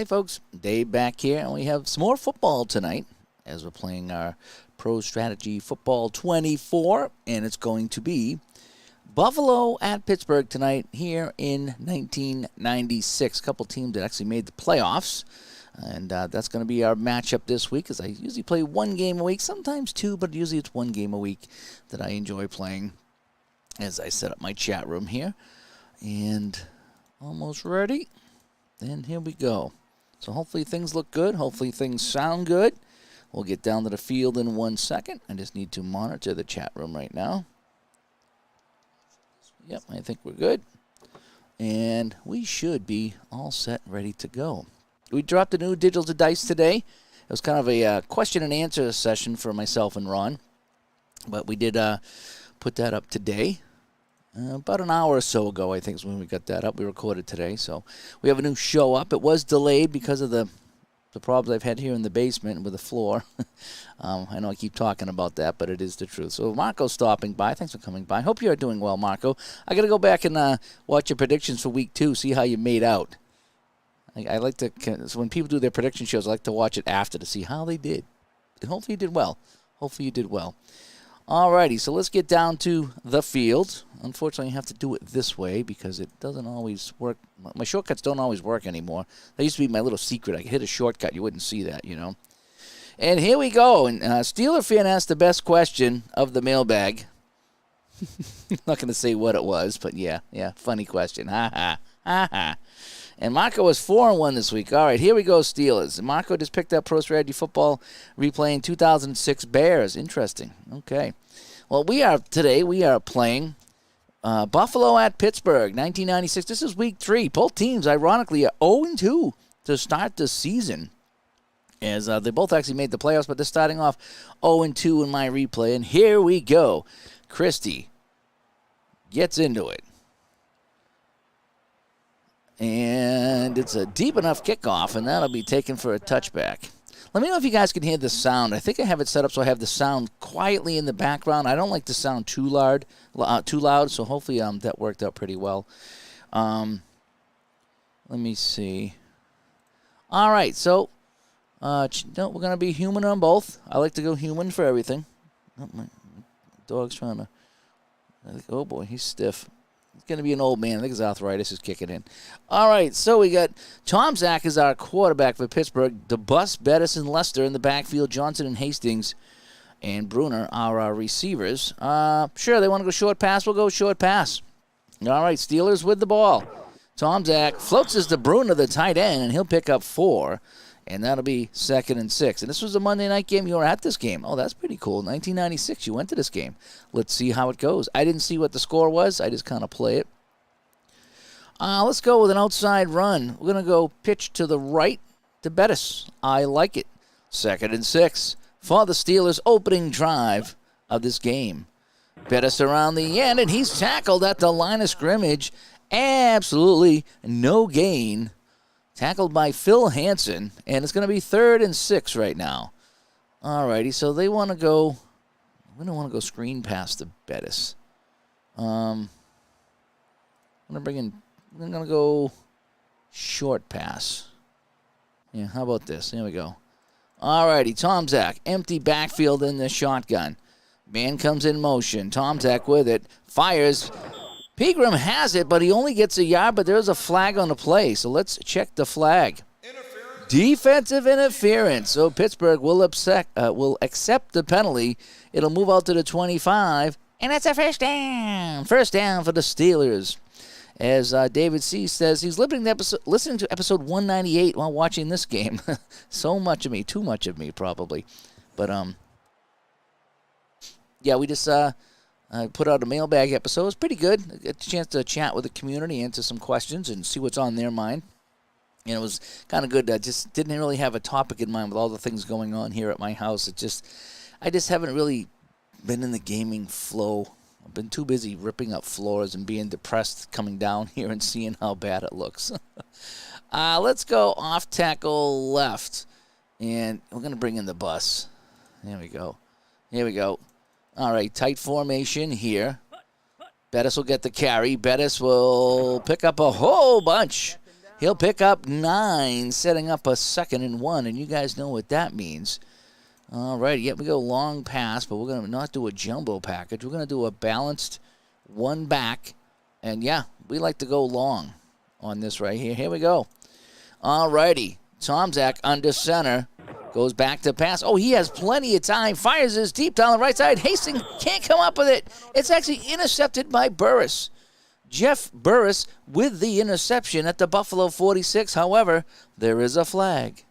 Hi, folks. Dave back here, and we have some more football tonight as we're playing our Pro Strategy Football 24, and it's going to be Buffalo at Pittsburgh tonight here in 1996. A couple teams that actually made the playoffs, and that's going to be our matchup this week, as I usually play one game a week, sometimes two, but usually it's one game a week that I enjoy playing as I set up my chat room here. And almost ready. And here we go. So hopefully things look good. Hopefully things sound good. We'll get down to the field in 1 second. I just need to monitor the chat room right now. Yep, I think we're good. And we should be all set, ready to go. We dropped a new Digital to Dice today. It was kind of a question and answer session for myself and Ron. But we did put that up today. About an hour or so ago, I think, is when we got that up. We recorded today, so we have a new show up. It was delayed because of the problems I've had here in the basement with the floor. I know I keep talking about that, but it is the truth. So Marco's stopping by. Thanks for coming by. Hope you are doing well, Marco. I got to go back and watch your predictions for week 2, see how you made out. I like to, so when people do their prediction shows, I like to watch it after to see how they did. And hopefully you did well. Hopefully you did well. Alrighty, so let's get down to the field. Unfortunately, I have to do it this way because it doesn't always work. My shortcuts don't always work anymore. That used to be my little secret. I could hit a shortcut. You wouldn't see that, you know. And here we go. And Steeler fan asked the best question of the mailbag. I'm not going to say what it was, but yeah, funny question. Ha, ha, ha, ha. And Marco was 4-1 this week. All right, here we go, Steelers. Marco just picked up Pro Strategy Football replaying 2006 Bears. Interesting. Okay. Well, we are playing Buffalo at Pittsburgh, 1996. This is week 3. Both teams, ironically, are 0-2 to start the season, as they both actually made the playoffs, but they're starting off 0-2 in my replay. And here we go. Christie gets into it. And it's a deep enough kickoff, and that'll be taken for a touchback. Let me know if you guys can hear the sound. I think I have it set up so I have the sound quietly in the background. I don't like the sound too loud, so hopefully that worked out pretty well. Let me see. All right, so we're going to be human on both. I like to go human for everything. Oh, my dog's trying to... Oh, boy, he's stiff. He's going to be an old man. I think his arthritis is kicking in. All right, so we got Tom Zach as our quarterback for Pittsburgh. DeBus, Bettis, and Lester in the backfield. Johnson and Hastings and Bruner are our receivers. Sure, they want to go short pass. We'll go short pass. All right, Steelers with the ball. Tom Zach floats as to Bruner, the tight end, and he'll pick up 4. And that'll be 2nd and 6. And this was a Monday night game. You were at this game. Oh, that's pretty cool. 1996, you went to this game. Let's see how it goes. I didn't see what the score was. I just kind of play it. Let's go with an outside run. We're going to go pitch to the right to Bettis. I like it. 2nd and 6 for the Steelers' opening drive of this game. Bettis around the end, and he's tackled at the line of scrimmage. Absolutely no gain. Tackled by Phil Hansen, and it's going to be 3rd and 6 right now. All righty, so they want to go. We don't want to go screen pass to Bettis. I'm going to go short pass. Yeah, how about this? Here we go. All righty, Tom Zach, empty backfield in the shotgun. Man comes in motion. Tom Zach with it, fires. Pegram has it, but he only gets a yard, but there's a flag on the play. So let's check the flag. Defensive interference. So Pittsburgh will accept the penalty. It'll move out to the 25, and it's a first down. First down for the Steelers. As David C. says, he's listening to episode 198 while watching this game. So much of me, too much of me probably. But, yeah, we just... I put out a mailbag episode. It was pretty good. I got a chance to chat with the community, answer some questions, and see what's on their mind. And it was kind of good. I just didn't really have a topic in mind with all the things going on here at my house. I just haven't really been in the gaming flow. I've been too busy ripping up floors and being depressed coming down here and seeing how bad it looks. Let's go off tackle left. And we're going to bring in the bus. There we go. Here we go. All right, tight formation here. Bettis will get the carry. Bettis will pick up a whole bunch. He'll pick up 9, setting up a 2nd and 1, and you guys know what that means. All right, yep, we go long pass, but we're going to not do a jumbo package. We're going to do a balanced one back, and yeah, we like to go long on this right here. Here we go. All righty, Tomzak under center. Goes back to pass. Oh, he has plenty of time. Fires his deep down the right side. Hastings can't come up with it. It's actually intercepted by Burris. Jeff Burris with the interception at the Buffalo 46. However, there is a flag.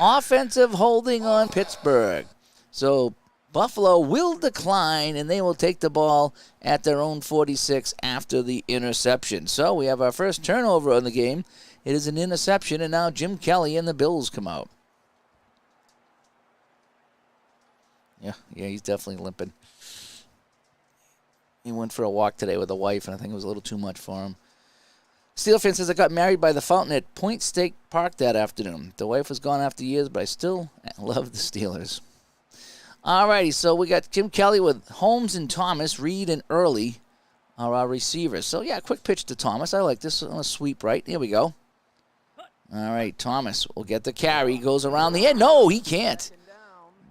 Offensive holding on Pittsburgh. So Buffalo will decline, and they will take the ball at their own 46 after the interception. So we have our first turnover in the game. It is an interception, and now Jim Kelly and the Bills come out. Yeah, he's definitely limping. He went for a walk today with a wife, and I think it was a little too much for him. Steel fan says, I got married by the fountain at Point State Park that afternoon. The wife was gone after years, but I still love the Steelers. All righty, so we got Jim Kelly with Holmes and Thomas, Reed and Early are our receivers. So, yeah, quick pitch to Thomas. I like this on a sweep right. Here we go. All right, Thomas will get the carry. Goes around the end. No, he can't.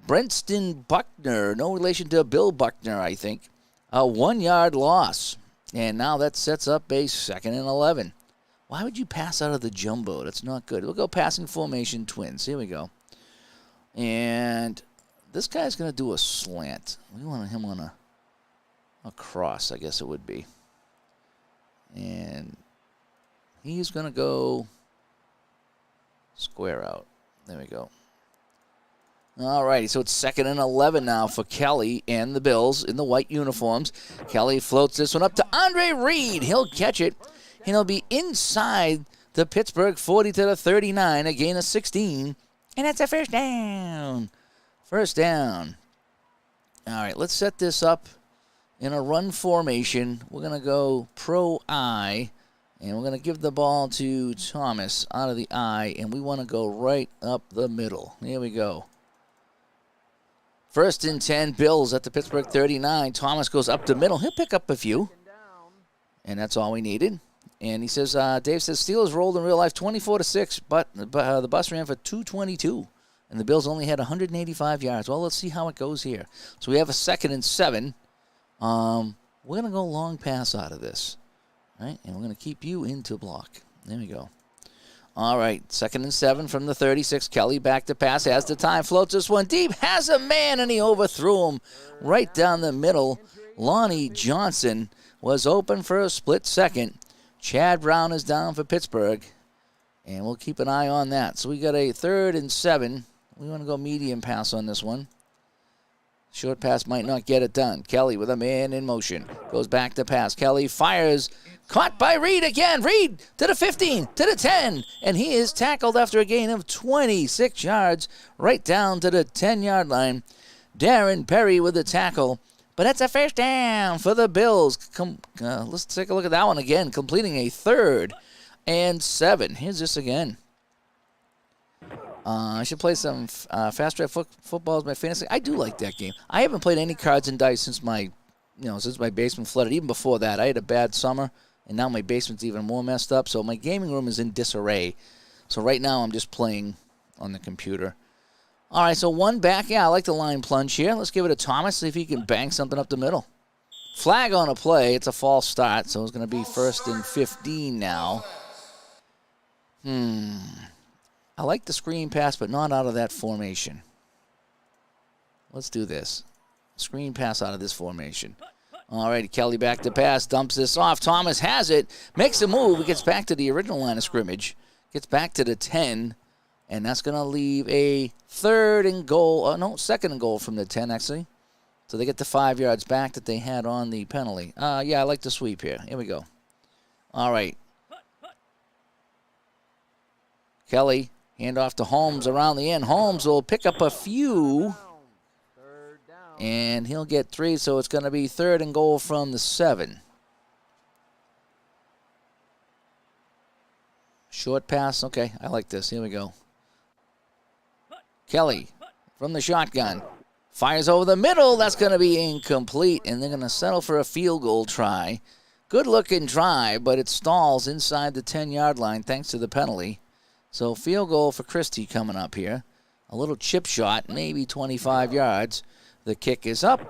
Brenston Buckner, no relation to Bill Buckner, I think. A 1-yard loss. And now that sets up a 2nd and 11. Why would you pass out of the jumbo? That's not good. We'll go passing formation twins. Here we go. And this guy's going to do a slant. We want him on a cross, I guess it would be. And he's going to go square out. There we go. All righty, so it's 2nd and 11 now for Kelly and the Bills in the white uniforms. Kelly floats this one up to Andre Reed. He'll catch it, and he'll be inside the Pittsburgh 40 to the 39, a gain of 16, and that's a first down. First down. All right, let's set this up in a run formation. We're going to go pro I, and we're going to give the ball to Thomas out of the I, and we want to go right up the middle. Here we go. 1st and 10, Bills at the Pittsburgh 39. Thomas goes up the middle. He'll pick up a few. And that's all we needed. And he says, Dave says, Steelers rolled in real life 24-6, but the bus ran for 222. And the Bills only had 185 yards. Well, let's see how it goes here. So we have a 2nd and 7. We're going to go long pass out of this. Right? And we're going to keep you into block. There we go. All right, 2nd and 7 from the 36. Kelly back to pass, has the time, floats this one deep, has a man, and he overthrew him right down the middle. Lonnie Johnson was open for a split second. Chad Brown is down for Pittsburgh, and we'll keep an eye on that. So we got a 3rd and 7. We want to go medium pass on this one. Short pass might not get it done. Kelly with a man in motion. Goes back to pass. Kelly fires. Caught by Reed again. Reed to the 15, to the 10. And he is tackled after a gain of 26 yards right down to the 10-yard line. Darren Perry with the tackle. But that's a first down for the Bills. Let's take a look at that one again. Completing a 3rd and 7. Here's this again. I should play some Fast Track Football as my fantasy. I do like that game. I haven't played any cards and dice since my basement flooded. Even before that, I had a bad summer, and now my basement's even more messed up. So my gaming room is in disarray. So right now I'm just playing on the computer. All right, so one back. Yeah, I like the line plunge here. Let's give it to Thomas, see if he can bang something up the middle. Flag on a play. It's a false start, so it's going to be 1st and 15 now. I like the screen pass, but not out of that formation. Let's do this. Screen pass out of this formation. All right, Kelly back to pass, dumps this off. Thomas has it, makes a move. He gets back to the original line of scrimmage, gets back to the 10, and that's going to leave a 3rd and goal. 2nd and goal from the 10, actually. So they get the 5 yards back that they had on the penalty. Yeah, I like the sweep here. Here we go. All right. Kelly. Hand off to Holmes around the end. Holmes will pick up a few. And he'll get 3, so it's going to be 3rd and goal from the 7. Short pass. Okay, I like this. Here we go. Kelly from the shotgun. Fires over the middle. That's going to be incomplete. And they're going to settle for a field goal try. Good-looking drive, but it stalls inside the 10-yard line thanks to the penalty. So field goal for Christie coming up here. A little chip shot, maybe 25 yards. The kick is up.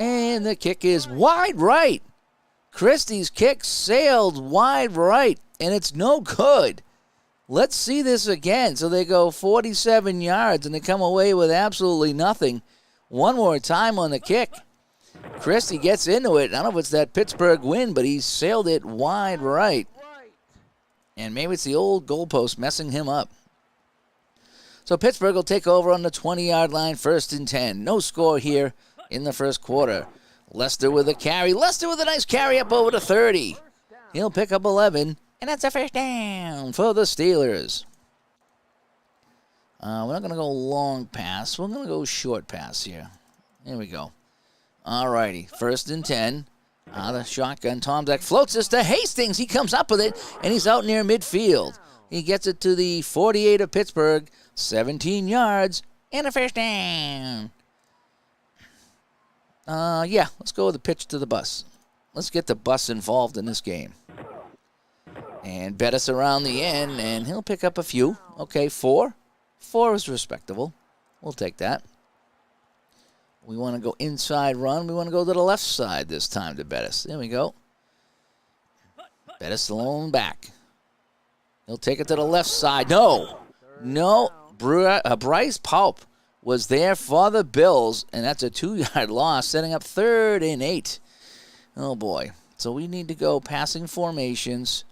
And the kick is wide right. Christie's kick sailed wide right, and it's no good. Let's see this again. So they go 47 yards, and they come away with absolutely nothing. One more time on the kick. Christie gets into it. I don't know if it's that Pittsburgh win, but he sailed it wide right. And maybe it's the old goalpost messing him up. So Pittsburgh will take over on the 20-yard line, 1st and 10. No score here in the first quarter. Lester with a carry. Lester with a nice carry up over to 30. He'll pick up 11, and that's a first down for the Steelers. We're not going to go long pass. We're going to go short pass here. Here we go. All righty, 1st and 10. The shotgun. Tomczak floats this to Hastings. He comes up with it, and he's out near midfield. He gets it to the 48 of Pittsburgh, 17 yards, and a first down. Let's go with the pitch to the bus. Let's get the bus involved in this game. And Bettis around the end, and he'll pick up a few. Okay, 4. 4 is respectable. We'll take that. We want to go inside run. We want to go to the left side this time to Bettis. There we go. Bettis alone back. He'll take it to the left side. No. Bryce Paup was there for the Bills, and that's a 2-yard loss, setting up 3rd and 8. Oh, boy. So we need to go passing formations,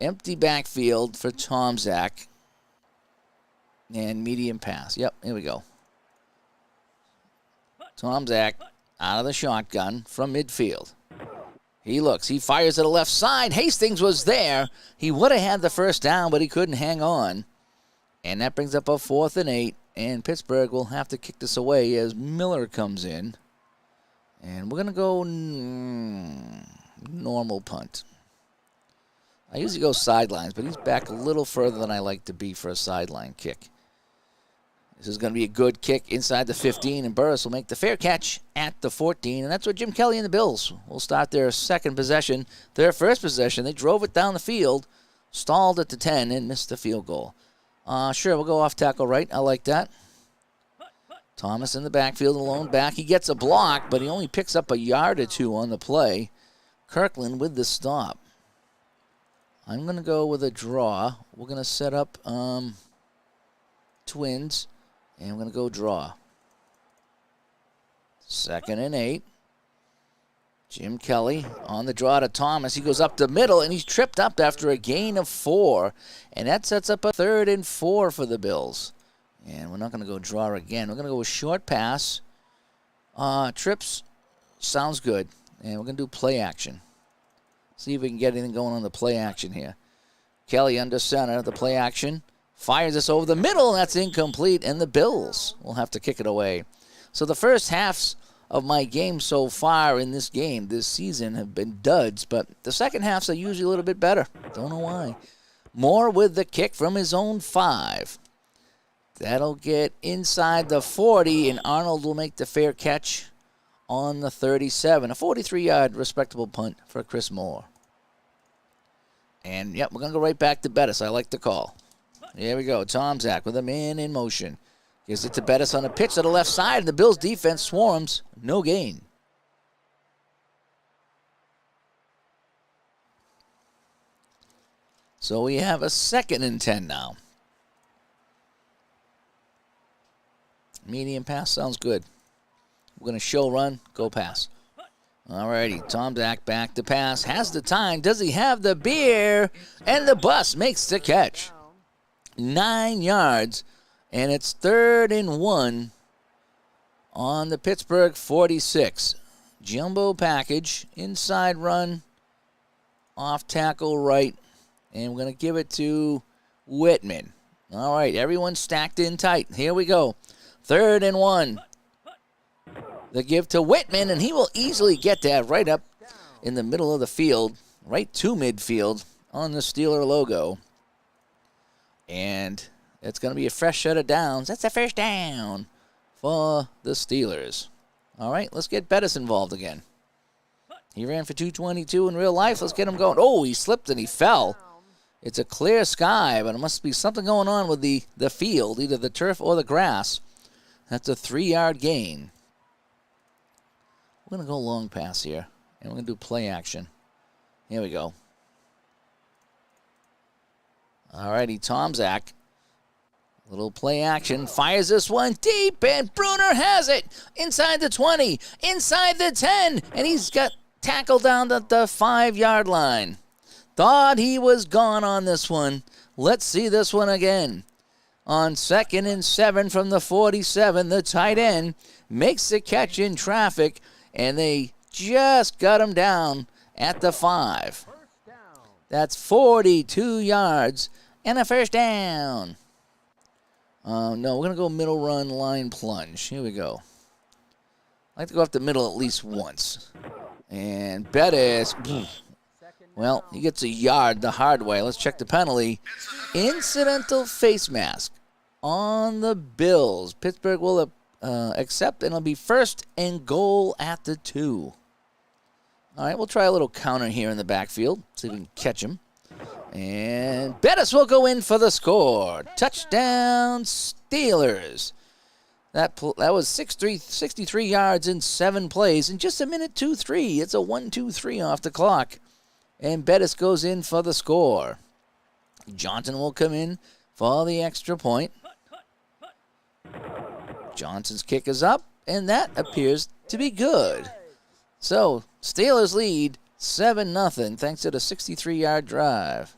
empty backfield for Tomczak, and medium pass. Yep, here we go. Tomczak out of the shotgun from midfield. He looks. He fires to the left side. Hastings was there. He would have had the first down, but he couldn't hang on. And that brings up a 4th and 8. And Pittsburgh will have to kick this away as Miller comes in. And we're going to go normal punt. I usually go sidelines, but he's back a little further than I like to be for a sideline kick. This is going to be a good kick inside the 15, and Burris will make the fair catch at the 14, and that's where Jim Kelly and the Bills will start their second possession. Their first possession, they drove it down the field, stalled at the 10, and missed the field goal. Sure, we'll go off tackle right. I like that. Thomas in the backfield, alone back. He gets a block, but he only picks up a yard or two on the play. Kirkland with the stop. I'm going to go with a draw. We're going to set up Twins. And we're going to go draw. 2nd and 8. Jim Kelly on the draw to Thomas. He goes up the middle, and he's tripped up after a gain of 4. And that sets up a 3rd and 4 for the Bills. And we're not going to go draw again. We're going to go with short pass. Trips sounds good. And we're going to do play action. See if we can get anything going on the play action here. Kelly under center, the play action. Fires this over the middle, and that's incomplete, and the Bills will have to kick it away. So the first halves of my game so far in this game this season have been duds, but the second halves are usually a little bit better. Don't know why. Moore with the kick from his own 5. That'll get inside the 40, and Arnold will make the fair catch on the 37. A 43-yard respectable punt for Chris Moore. And, yep, we're going to go right back to Bettis. I like the call. Here we go. Tomczak with a man in motion. Gives it to Bettis on a pitch to the left side, and the Bills' defense swarms. No gain. So we have a 2nd and 10 now. Medium pass sounds good. We're going to show run, go pass. All righty, Tomczak back to pass. Has the time. Does he have the beer? And the bus makes the catch. 9 yards, and it's 3rd and 1 on the Pittsburgh 46. Jumbo package, inside run, off tackle right, and we're going to give it to Whitman. All right, everyone stacked in tight. Here we go. 3rd and 1. The give to Whitman, and he will easily get that right up in the middle of the field, right to midfield on the Steeler logo. And it's going to be a fresh set of downs. That's a first down for the Steelers. All right, let's get Bettis involved again. He ran for 222 in real life. Let's get him going. Oh, he slipped and he fell. It's a clear sky, but it must be something going on with the field, either the turf or the grass. That's a 3-yard gain. We're going to go long pass here, and we're going to do play action. Here we go. All righty, Tomzak. Little play action. Fires this one deep, and Bruner has it. Inside the 20, inside the 10, and he's got tackled down at the 5-yard line. Thought he was gone on this one. Let's see this one again. On 2nd and 7 from the 47, the tight end makes the catch in traffic, and they just got him down at the 5. That's 42 yards and a first down. No, we're going to go middle run, line plunge. Here we go. I like to go up the middle at least once. And Bettis, well, he gets a yard the hard way. Let's check the penalty. Incidental face mask on the Bills. Pittsburgh will accept, and it'll be 1st and goal at the 2. All right, we'll try a little counter here in the backfield. See if we can catch him. And Bettis will go in for the score. Touchdown, Steelers. That was 63 yards in 7 plays in just a minute 2-3. It's a 1-2-3 off the clock. And Bettis goes in for the score. Johnson will come in for the extra point. Johnson's kick is up, and that appears to be good. So, Steelers lead 7-0 thanks to the 63-yard drive.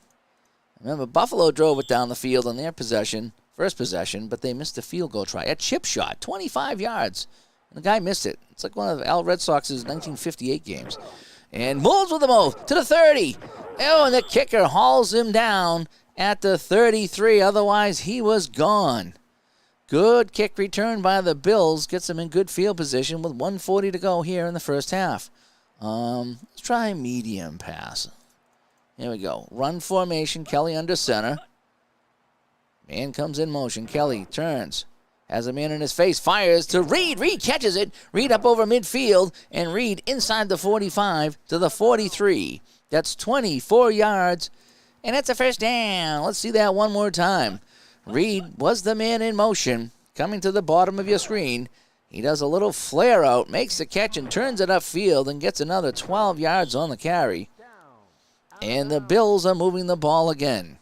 Remember, Buffalo drove it down the field on their first possession, but they missed a field goal try. A chip shot, 25 yards. And the guy missed it. It's like one of Al Red Sox's 1958 games. And moves with the move to the 30. Oh, and the kicker hauls him down at the 33. Otherwise, he was gone. Good kick return by the Bills. Gets them in good field position with 1:40 to go here in the first half. Let's try medium pass. Here we go. Run formation. Kelly under center. Man comes in motion. Kelly turns. Has a man in his face. Fires to Reed. Reed catches it. Reed up over midfield. And Reed inside the 45 to the 43. That's 24 yards. And that's a first down. Let's see that one more time. Reed was the man in motion. Coming to the bottom of your screen. He does a little flare out. Makes the catch and turns it upfield. And gets another 12 yards on the carry. And the Bills are moving the ball again.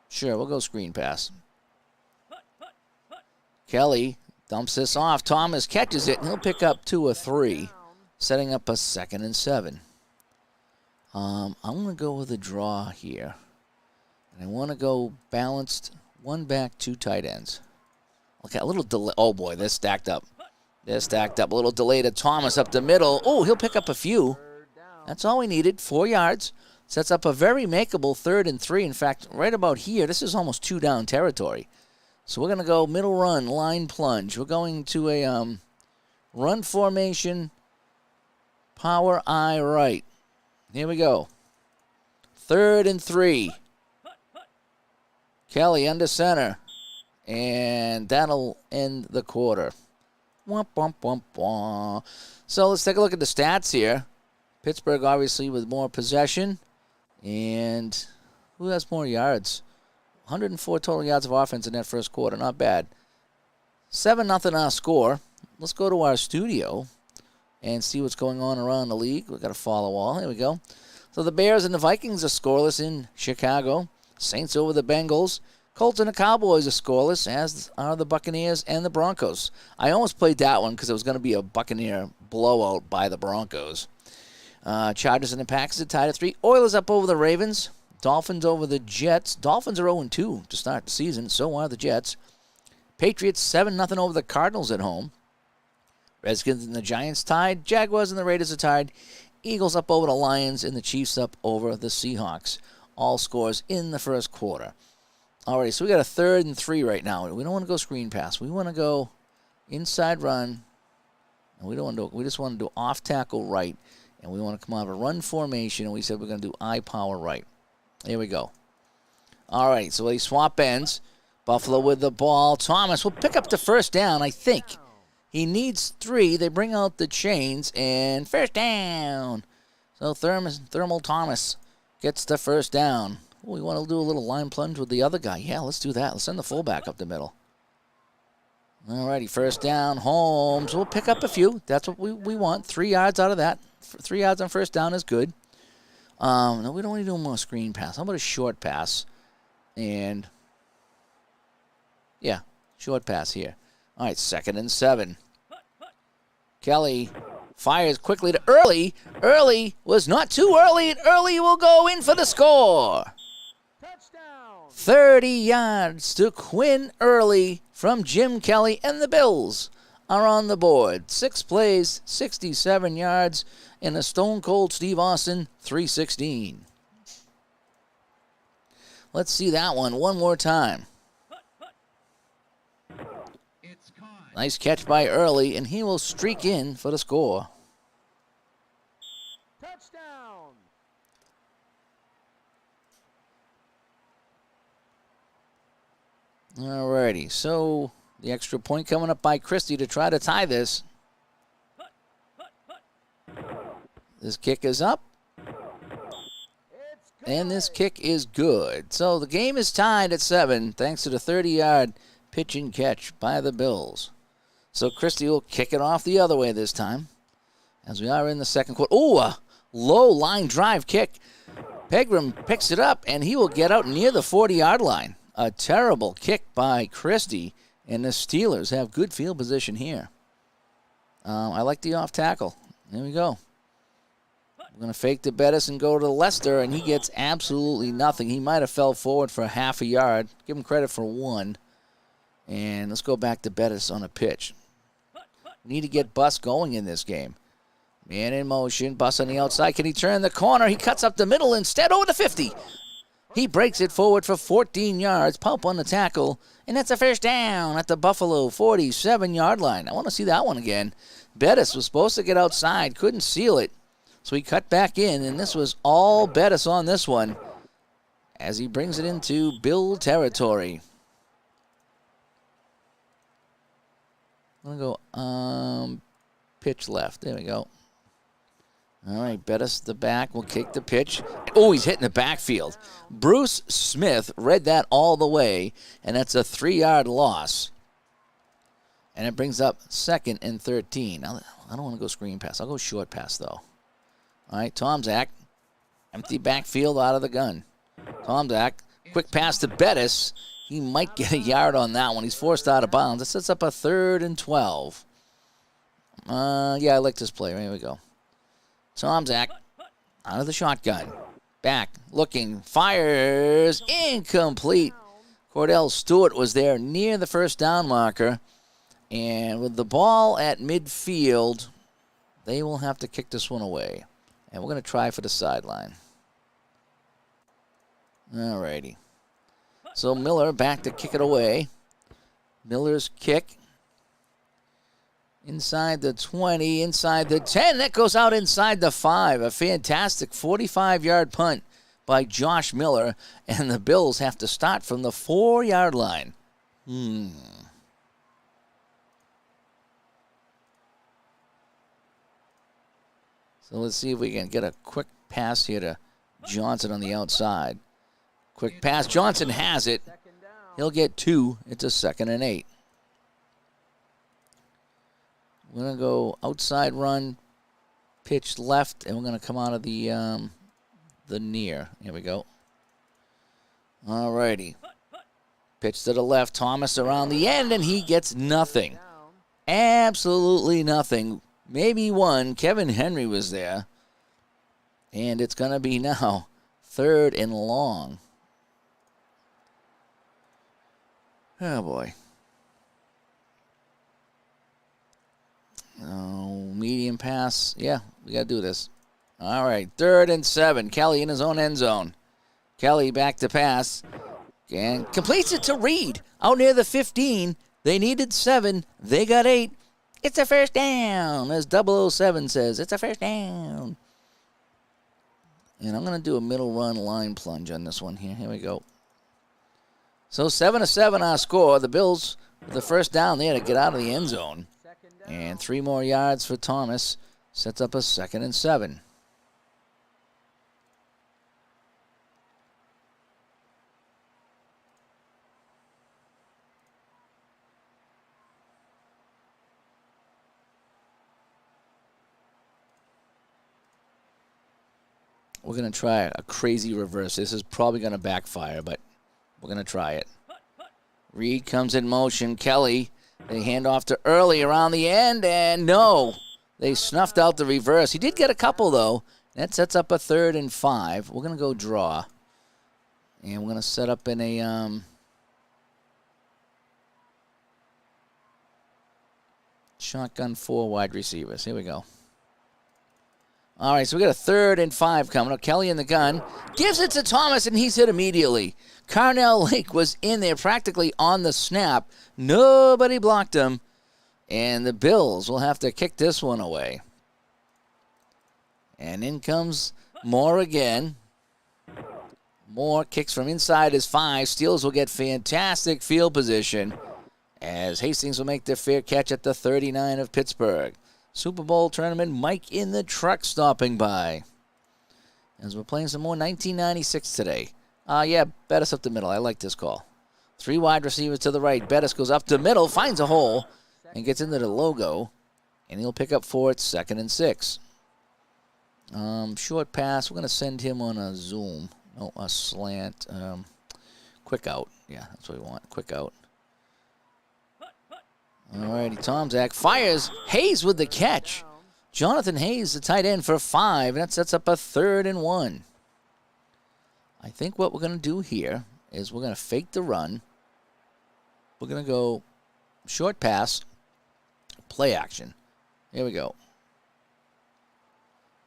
Sure, we'll go screen pass. Kelly dumps this off. Thomas catches it, and he'll pick up 2 or 3, setting up a 2nd and 7. I'm going to go with a draw here. And I want to go balanced, 1 back, 2 tight ends. Okay, a little delay. Oh, boy, they're stacked up. They're stacked up. A little delay to Thomas up the middle. Oh, he'll pick up a few. That's all we needed, 4 yards. Sets up a very makeable 3rd and 3. In fact, right about here, this is almost 2-down territory. So we're going to go middle run, line plunge. We're going to a run formation, power I right. Here we go. 3rd and 3. Kelly under center. And that'll end the quarter. Womp, womp, womp, womp. So let's take a look at the stats here. Pittsburgh, obviously, with more possession. And who has more yards? 104 total yards of offense in that first quarter. Not bad. 7-0 our score. Let's go to our studio and see what's going on around the league. We've got a follow all. Here we go. So the Bears and the Vikings are scoreless in Chicago. Saints over the Bengals. Colts and the Cowboys are scoreless, as are the Buccaneers and the Broncos. I almost played that one because it was going to be a Buccaneer blowout by the Broncos. Chargers and the Packers are tied at 3. Oilers up over the Ravens. Dolphins over the Jets. Dolphins are 0-2 to start the season. So are the Jets. Patriots 7-0 over the Cardinals at home. Redskins and the Giants tied. Jaguars and the Raiders are tied. Eagles up over the Lions and the Chiefs up over the Seahawks. All scores in the first quarter. All right, so we got a 3rd and 3 right now. We don't want to go screen pass. We want to go inside run. And we just want to do off tackle right. And we want to come out of a run formation, and we said we're going to do I power right. Here we go. All right, so they swap ends. Buffalo with the ball. Thomas will pick up the first down, I think. He needs 3. They bring out the chains, and first down. So Thermal Thomas gets the first down. Oh, we want to do a little line plunge with the other guy. Yeah, let's do that. Let's send the fullback up the middle. All righty, first down, Holmes. We'll pick up a few. That's what we want. 3 yards out of that. 3 yards on first down is good. No, we don't want to do more screen pass. How about a short pass? And, yeah, short pass here. All right, 2nd and 7. Kelly fires quickly to Early. Early was not too early, and Early will go in for the score. Touchdown. 30 yards to Quinn Early from Jim Kelly, and the Bills are on the board. 6 plays, 67 yards, and a stone-cold Steve Austin 316. Let's see that one more time. Nice catch by Early, and he will streak in for the score. Touchdown. All righty, so the extra point coming up by Christie to try to tie this. This kick is up. And this kick is good. So the game is tied at 7 thanks to the 30-yard pitch and catch by the Bills. So Christie will kick it off the other way this time as we are in the second quarter. Oh, a low line drive kick. Pegram picks it up, and he will get out near the 40-yard line. A terrible kick by Christie, and the Steelers have good field position here. I like the off tackle. There we go. We're going to fake to Bettis and go to Lester, and he gets absolutely nothing. He might have fell forward for half a yard. Give him credit for 1. And let's go back to Bettis on a pitch. We need to get Bus going in this game. Man in motion. Bus on the outside. Can he turn the corner? He cuts up the middle instead over the 50. He breaks it forward for 14 yards. Pump on the tackle. And that's a first down at the Buffalo 47-yard line. I want to see that one again. Bettis was supposed to get outside. Couldn't seal it. So he cut back in. And this was all Bettis on this one as he brings it into Bill territory. I'm going to go pitch left. There we go. All right, Bettis the back will kick the pitch. Oh, he's hitting the backfield. Bruce Smith read that all the way, and that's a 3-yard loss. And it brings up 2nd and 13. Now, I don't want to go screen pass. I'll go short pass, though. All right, Tomzak. Empty backfield out of the gun. Tomzak, quick pass to Bettis. He might get a yard on that one. He's forced out of bounds. It sets up a 3rd and 12. Yeah, I like this play. Here we go. Tomzak out of the shotgun. Back, looking, fires, incomplete. Cordell Stewart was there near the first down marker. And with the ball at midfield, they will have to kick this one away. And we're going to try for the sideline. All righty. So Miller back to kick it away. Miller's kick. Inside the 20, inside the 10. That goes out inside the 5. A fantastic 45-yard punt by Josh Miller. And the Bills have to start from the 4-yard line. So let's see if we can get a quick pass here to Johnson on the outside. Quick pass. Johnson has it. He'll get 2. It's a 2nd and 8. We're going to go outside run, pitch left, and we're going to come out of the near. Here we go. All righty. Pitch to the left. Thomas around the end, and he gets nothing. Absolutely nothing. Maybe 1. Kevin Henry was there. And it's going to be now 3rd and long. Oh, boy. Oh, medium pass. Yeah, we got to do this. All right, 3rd and 7. Kelly in his own end zone. Kelly back to pass. And completes it to Reed. Out near the 15. They needed 7. They got 8. It's a first down, as 007 says. It's a first down. And I'm going to do a middle run line plunge on this one here. Here we go. So 7-7 our score. The Bills with the first down there to get out of the end zone. And 3 more yards for Thomas. Sets up a 2nd and 7. We're going to try a crazy reverse. This is probably going to backfire, but we're going to try it. Reed comes in motion. Kelly, they hand off to Early around the end, and no. They snuffed out the reverse. He did get a couple, though. That sets up a 3rd and 5. We're going to go draw. And we're going to set up in a shotgun 4 wide receivers. Here we go. All right, so we got a 3rd and 5 coming up. Kelly in the gun. Gives it to Thomas, and he's hit immediately. Carnell Lake was in there practically on the snap. Nobody blocked him. And the Bills will have to kick this one away. And in comes Moore again. Moore kicks from inside his 5. Steelers will get fantastic field position as Hastings will make their fair catch at the 39 of Pittsburgh. Super Bowl tournament, Mike in the truck stopping by. As we're playing some more 1996 today. Yeah, Bettis up the middle. I like this call. 3 wide receivers to the right. Bettis goes up the middle, finds a hole, and gets into the logo. And he'll pick up 4 at 2nd and 6. Short pass. We're going to send him on a zoom. No, a slant. Quick out. Yeah, that's what we want. Quick out. Alrighty, Tomzak fires. Hayes with the catch. Jonathan Hayes, the tight end for 5, and that sets up a 3rd and 1. I think what we're going to do here is we're going to fake the run. We're going to go short pass, play action. Here we go.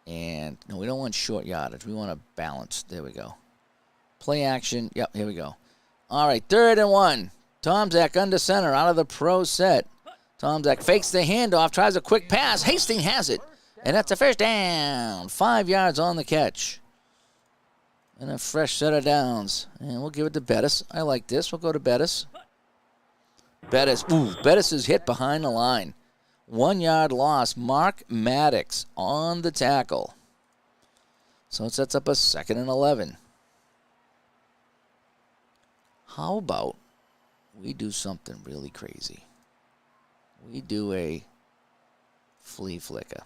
And, no, we don't want short yardage. We want a balance. There we go. Play action. Yep, here we go. All right, 3rd and 1. Tomzak under center out of the pro set. Tomzak fakes the handoff, tries a quick pass. Hastings has it. And that's a first down. 5 yards on the catch. And a fresh set of downs. And we'll give it to Bettis. I like this. We'll go to Bettis. Bettis. Ooh, Bettis is hit behind the line. 1 yard loss. Mark Maddox on the tackle. So it sets up a 2nd and 11. How about we do something really crazy? We do a flea flicker.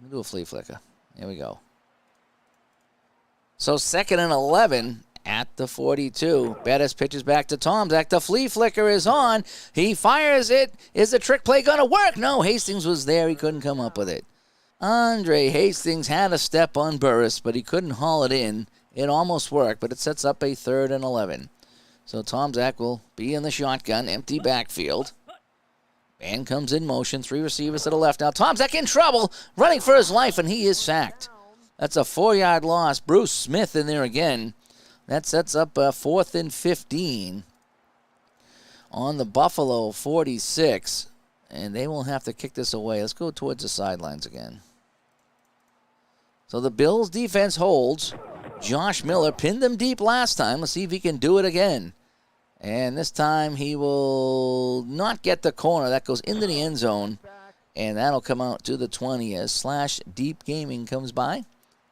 We do a flea flicker. Here we go. So 2nd and 11 at the 42. Bettis pitches back to Tomzak. The flea flicker is on. He fires it. Is the trick play going to work? No, Hastings was there. He couldn't come up with it. Andre Hastings had a step on Burris, but he couldn't haul it in. It almost worked, but it sets up a 3rd and 11. So Tomzak will be in the shotgun, empty backfield. Man comes in motion, 3 receivers to the left. Now Tomzak in trouble, running for his life, and he is sacked. That's a 4-yard loss. Bruce Smith in there again. That sets up a 4th and 15 on the Buffalo 46. And they will have to kick this away. Let's go towards the sidelines again. So the Bills defense holds. Josh Miller pinned them deep last time. Let's see if he can do it again. And this time he will not get the corner. That goes into the end zone. And that'll come out to the 20 as Slash Deep Gaming comes by.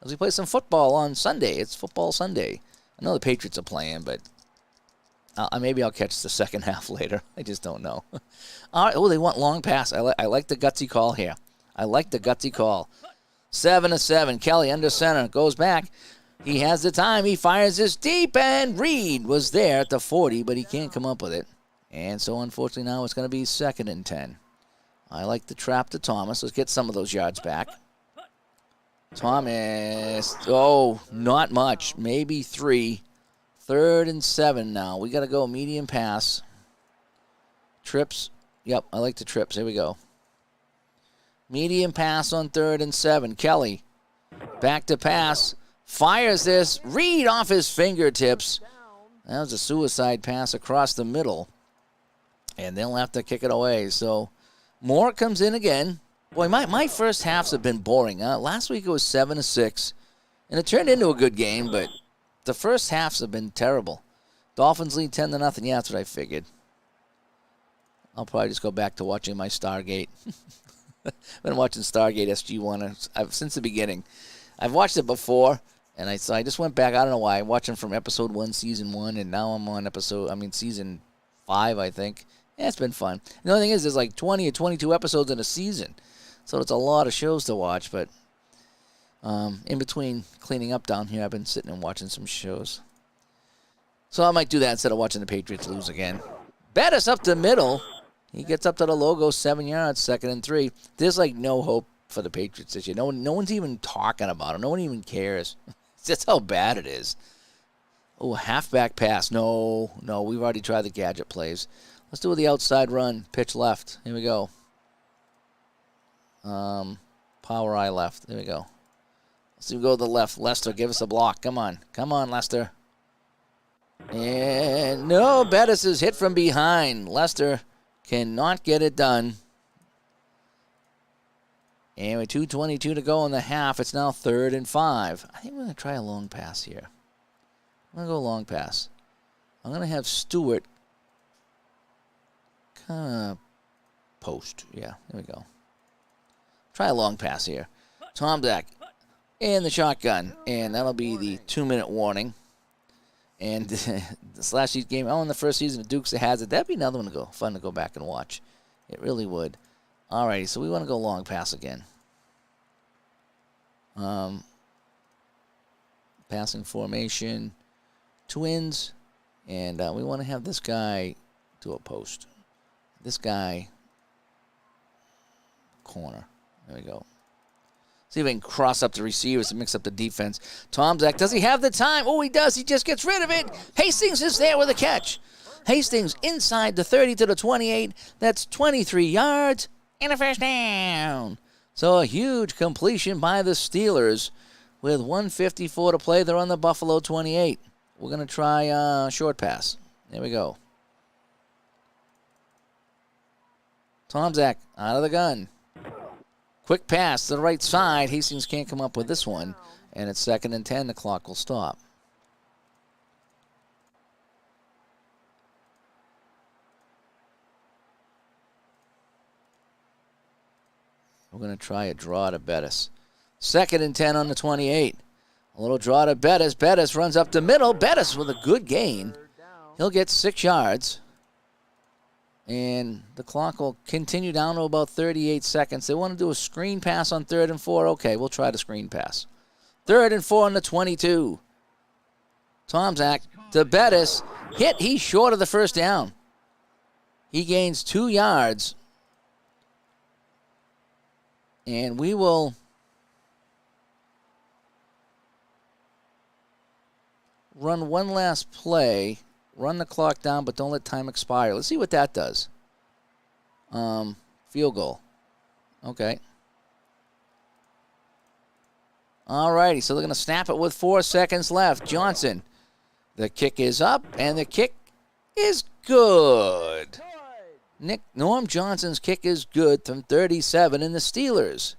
As we play some football on Sunday. It's football Sunday. I know the Patriots are playing, but maybe I'll catch the second half later. I just don't know. All right. Oh, they want long pass. I like the gutsy call here. I like the gutsy call. 7-7. Kelly under center. Goes back. He has the time. He fires this deep, and Reed was there at the 40, but he can't come up with it. And so, unfortunately, now it's going to be 2nd and 10. I like the trap to Thomas. Let's get some of those yards back. Thomas. Oh, not much. Maybe 3. 3rd and 7 now. We got to go medium pass. Trips. Yep, I like the trips. Here we go. Medium pass on 3rd and 7. Kelly. Back to pass. Fires this. Reed off his fingertips. That was a suicide pass across the middle. And they'll have to kick it away. So Moore comes in again. Boy, my first halves have been boring. Last week it was 7-6. And it turned into a good game, but the first halves have been terrible. Dolphins lead 10-0. Yeah, that's what I figured. I'll probably just go back to watching my Stargate. Been watching Stargate SG-1 since the beginning. I've watched it before, and I just went back. I don't know why. I'm watching from episode 1, season 1, and now I'm on season 5, I think. Yeah, it's been fun. The only thing is, there's like 20 or 22 episodes in a season, so it's a lot of shows to watch. But in between cleaning up down here, I've been sitting and watching some shows. So I might do that instead of watching the Patriots lose again. Bettis up the middle. He gets up to the logo, 7 yards, 2nd and 3. There's like no hope for the Patriots this year. No one's even talking about it. No one even cares. That's how bad it is. Oh, halfback pass. No, we've already tried the gadget plays. Let's do the outside run. Pitch left. Here we go. Power eye left. There we go. Let's go to the left. Lester, give us a block. Come on, Lester. And no, Bettis is hit from behind. Lester cannot get it done. And with 2:22 to go in the half, it's now 3rd and 5. I think we're going to try a long pass here. I'm going to go long pass. I'm going to have Stewart kind of post. Yeah, there we go. Try a long pass here. Tomczak in the shotgun. And that'll be the 2-minute warning. And this last year's game, in the first season of Dukes of Hazzard, that'd be another one fun to go back and watch. It really would. Alrighty, so we want to go long pass again. Passing formation, twins, and we want to have this guy do a post. This guy, corner. There we go. See if we can cross up the receivers and mix up the defense. Tomczak, does he have the time? Oh, he does. He just gets rid of it. Hastings is there with a catch. Hastings inside the 30 to the 28. That's 23 yards and a first down. So a huge completion by the Steelers with 1:54 to play. They're on the Buffalo 28. We're going to try a short pass. There we go. Tomczak out of the gun. Quick pass to the right side. Hastings can't come up with this one. And it's 2nd and 10. The clock will stop. We're going to try a draw to Bettis. 2nd and 10 on the 28. A little draw to Bettis. Bettis runs up the middle. Bettis with a good gain. He'll get 6 yards. And the clock will continue down to about 38 seconds. They want to do a screen pass on 3rd and 4. Okay, we'll try the screen pass. 3rd and 4 on the 22. Tomczak to Bettis. Hit. He's short of the first down. He gains 2 yards. And we will run one last play. Run the clock down, but don't let time expire. Let's see what that does. Field goal. Okay. All righty, so they're going to snap it with 4 seconds left. Johnson. The kick is up, and the kick is good. Norm Johnson's kick is good from 37, and the Steelers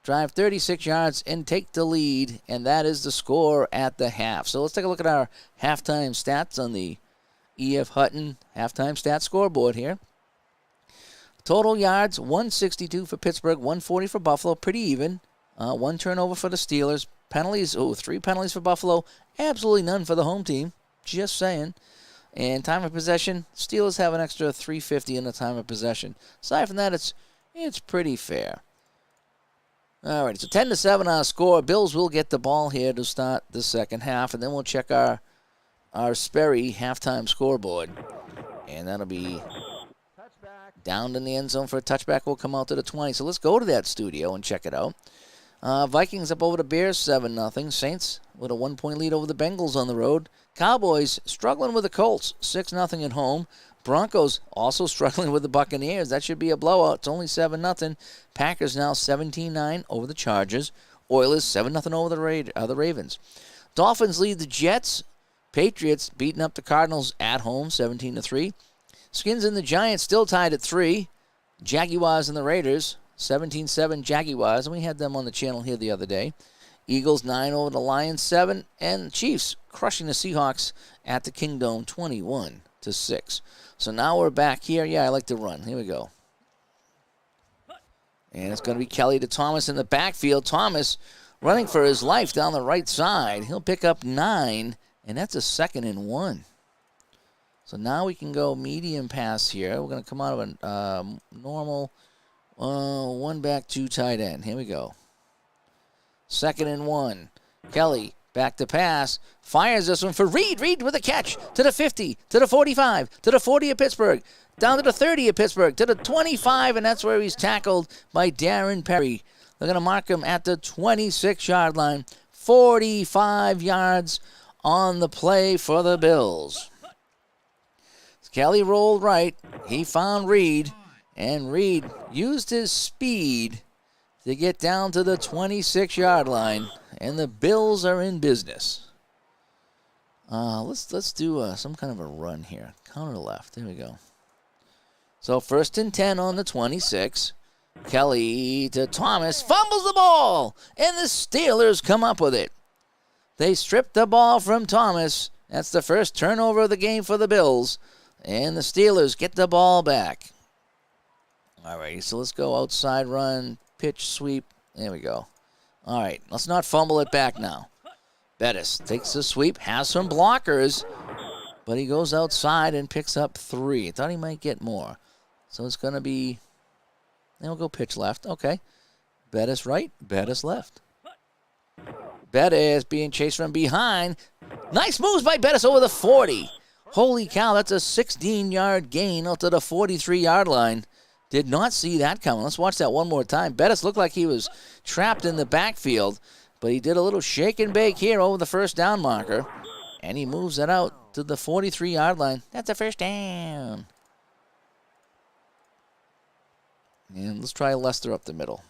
drive 36 yards and take the lead, and that is the score at the half. So let's take a look at our halftime stats on the E.F. Hutton halftime stats scoreboard here. Total yards, 162 for Pittsburgh, 140 for Buffalo, pretty even. 1 turnover for the Steelers. Penalties, 3 penalties for Buffalo, absolutely none for the home team, just saying. And time of possession, Steelers have an extra 350 in the time of possession. Aside from that, it's pretty fair. All right, so 10-7 our score. Bills will get the ball here to start the second half, and then we'll check our Sperry halftime scoreboard. And that'll be down in the end zone for a touchback. Will come out to the 20. So let's go to that studio and check it out. Vikings up over the Bears 7-0. Saints with a 1-point lead over the Bengals on the road. Cowboys struggling with the Colts 6-0 at home. Broncos also struggling with the Buccaneers. That should be a blowout. It's only 7-0. Packers now 17-9 over the Chargers. Oilers 7-0 over the Ravens. Dolphins lead the Jets. Patriots beating up the Cardinals at home 17-3. Skins and the Giants still tied at 3. Jaguars and the Raiders 17-7 Jaguars. And we had them on the channel here the other day. Eagles 9 over the Lions 7, and Chiefs crushing the Seahawks at the Kingdome 21-6. So now we're back here. Yeah, I like to run. Here we go. And it's going to be Kelly to Thomas in the backfield. Thomas running for his life down the right side. He'll pick up 9, and that's a 2nd and 1. So now we can go medium pass here. We're going to come out of a normal 1 back, 2 tight end. Here we go. 2nd and 1. Kelly back to pass. Fires this one for Reed. Reed with a catch to the 50, to the 45, to the 40 of Pittsburgh, down to the 30 of Pittsburgh, to the 25, and that's where he's tackled by Darren Perry. They're going to mark him at the 26-yard line. 45 yards on the play for the Bills. Kelly rolled right. He found Reed, and Reed used his speed to get down to the 26-yard line, and the Bills are in business. Let's do some kind of a run here. Counter left. There we go. So 1st and 10 on the 26. Kelly to Thomas, fumbles the ball, and the Steelers come up with it. They stripped the ball from Thomas. That's the first turnover of the game for the Bills, and the Steelers get the ball back. All right, so let's go outside run, pitch, sweep. There we go. All right, let's not fumble it back now. Bettis takes the sweep, has some blockers, but he goes outside and picks up 3. I thought he might get more. So it's going to be, then we'll go pitch left. Okay. Bettis right, Bettis left. Bettis being chased from behind. Nice moves by Bettis over the 40. Holy cow, that's a 16-yard gain out to the 43-yard line. Did not see that coming. Let's watch that one more time. Bettis looked like he was trapped in the backfield, but he did a little shake and bake here over the first down marker, and he moves it out to the 43-yard line. That's a first down. And let's try Lester up the middle.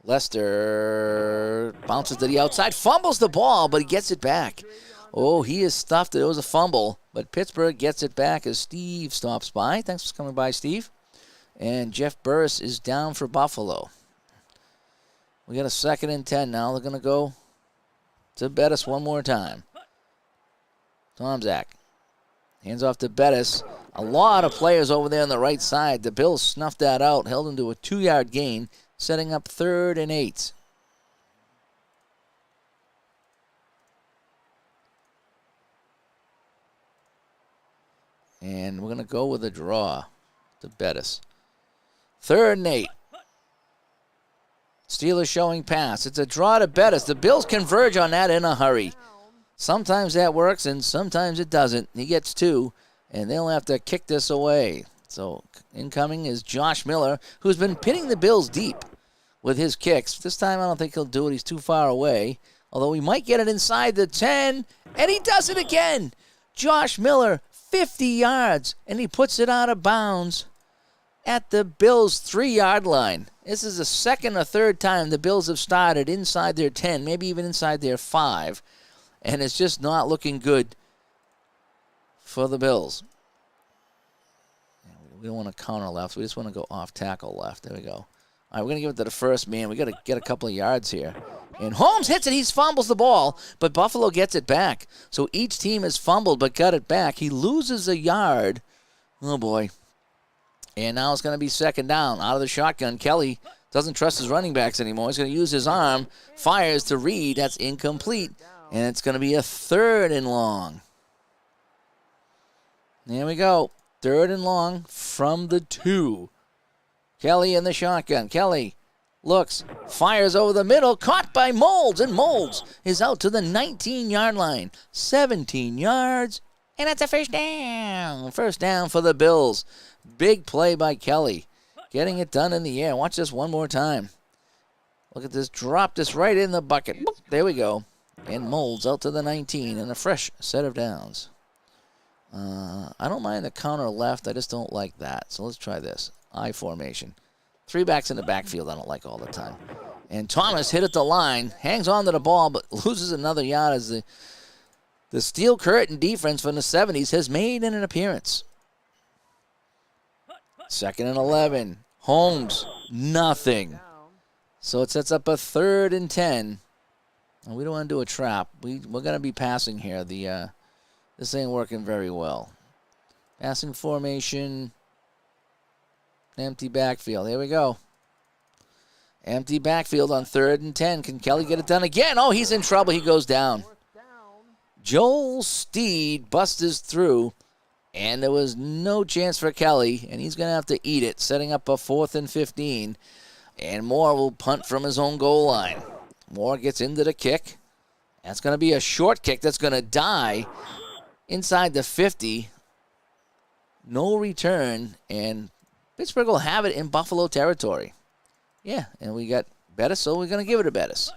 Lester bounces to the outside, fumbles the ball, but he gets it back. Oh, he is stuffed. It was a fumble, but Pittsburgh gets it back as Steve stops by. Thanks for coming by, Steve. And Jeff Burris is down for Buffalo. We got a 2nd and 10 now. They're going to go to Bettis one more time. Tomzak hands off to Bettis. A lot of players over there on the right side. The Bills snuffed that out, held him to a 2-yard gain, setting up 3rd and 8. And we're going to go with a draw to Bettis. 3rd and 8. Steelers showing pass. It's a draw to Bettis. The Bills converge on that in a hurry. Sometimes that works and sometimes it doesn't. He gets 2, and they'll have to kick this away. So incoming is Josh Miller, who's been pinning the Bills deep with his kicks. This time I don't think he'll do it. He's too far away. Although he might get it inside the 10, and he does it again. Josh Miller, 50 yards, and he puts it out of bounds at the Bills' 3-yard line. This is the 2nd or 3rd time the Bills have started inside their 10, maybe even inside their 5, and it's just not looking good for the Bills. We don't want to counter left. We just want to go off tackle left. There we go. All right, we're going to give it to the first man. We got to get a couple of yards here. And Holmes hits it. He fumbles the ball, but Buffalo gets it back. So each team has fumbled but got it back. He loses a yard. Oh, boy. And now it's going to be 2nd down. Out of the shotgun, Kelly doesn't trust his running backs anymore. He's going to use his arm. Fires to Reed. That's incomplete. And it's going to be a 3rd and long. There we go. 3rd and long from the 2. Kelly in the shotgun. Kelly looks, fires over the middle, caught by Molds, and Molds is out to the 19-yard line. 17 yards, and that's a first down. First down for the Bills. Big play by Kelly, getting it done in the air. Watch this one more time. Look at this, drop this right in the bucket. Boop, there we go. And Molds out to the 19, and a fresh set of downs. I don't mind the counter left. I just don't like that. So let's try this. I formation. 3 backs in the backfield I don't like all the time. And Thomas hit at the line, hangs on to the ball, but loses another yard as the steel curtain defense from the 70s has made an appearance. 2nd and 11. Holmes, nothing. So it sets up a 3rd and 10. And we don't want to do a trap. We're going to be passing here. This ain't working very well. Passing formation. Empty backfield. Here we go. Empty backfield on 3rd and 10. Can Kelly get it done again? Oh, he's in trouble. He goes down. Joel Steed busts through, and there was no chance for Kelly, and he's going to have to eat it, setting up a 4th and 15. And Moore will punt from his own goal line. Moore gets into the kick. That's going to be a short kick that's going to die inside the 50. No return, and Pittsburgh will have it in Buffalo territory. Yeah, and we got Bettis, so we're going to give it to Bettis.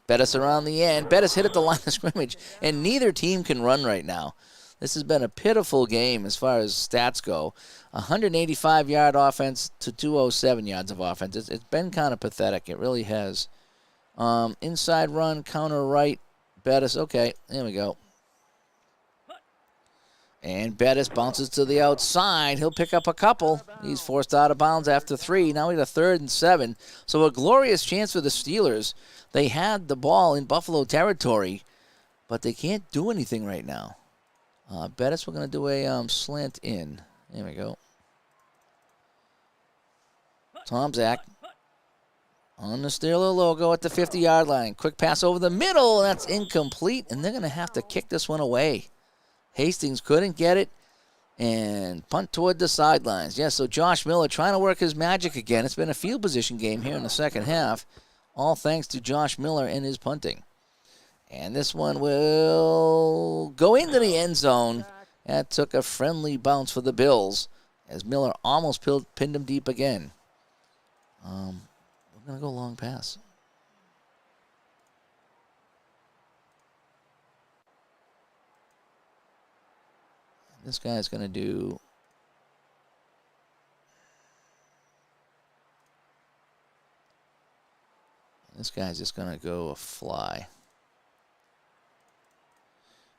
Bettis around the end. Bettis hit at the line of scrimmage, and neither team can run right now. This has been a pitiful game as far as stats go. 185-yard offense to 207 yards of offense. It's been kind of pathetic. It really has. Inside run, counter right. Bettis, okay, there we go. And Bettis bounces to the outside. He'll pick up a couple. He's forced out of bounds after 3. Now we got a 3rd and 7. So a glorious chance for the Steelers. They had the ball in Buffalo territory, but they can't do anything right now. Bettis, we're going to do a slant in. There we go. Tom Zach on the Steeler logo at the 50-yard line. Quick pass over the middle. That's incomplete, and they're going to have to kick this one away. Hastings couldn't get it, and punt toward the sidelines. Yeah, so Josh Miller trying to work his magic again. It's been a field position game here in the second half, all thanks to Josh Miller and his punting. And this one will go into the end zone. That took a friendly bounce for the Bills as Miller almost pinned him deep again. We're going to go long pass. This guy's going to do... This guy's just going to go a fly.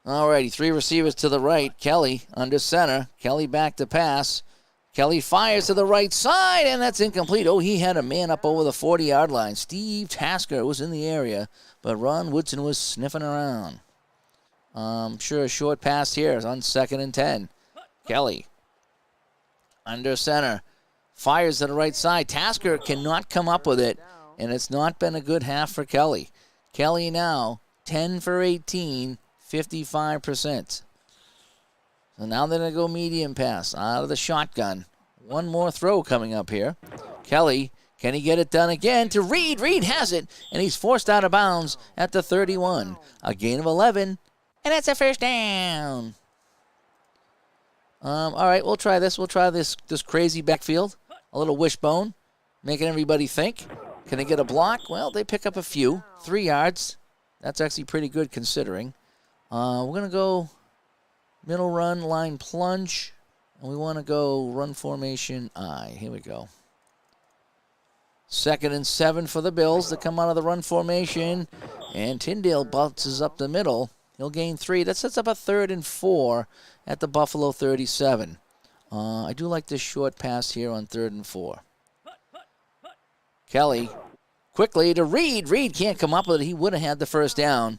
Alrighty, 3 receivers to the right. Kelly under center. Kelly back to pass. Kelly fires to the right side, and that's incomplete. Oh, he had a man up over the 40-yard line. Steve Tasker was in the area, but Ron Woodson was sniffing around. Sure, a short pass here is on 2nd and 10. Kelly under center. Fires to the right side. Tasker cannot come up with it, and it's not been a good half for Kelly. Kelly now 10 for 18, 55%. So now they're going to go medium pass out of the shotgun. One more throw coming up here. Kelly, can he get it done again to Reed? Reed has it, and he's forced out of bounds at the 31. A gain of 11, and that's a first down. All right, we'll try this. We'll try this crazy backfield. A little wishbone, making everybody think. Can they get a block? Well, they pick up a few. 3 yards. That's actually pretty good considering. We're going to go middle run, line plunge. And we want to go run formation I. Here we go. 2nd and 7 for the Bills to come out of the run formation. And Tyndale bounces up the middle. He'll gain 3. That sets up a 3rd and 4 at the Buffalo 37. I do like this short pass here on 3rd and 4. Kelly quickly to Reed. Reed can't come up with it. He would have had the first down.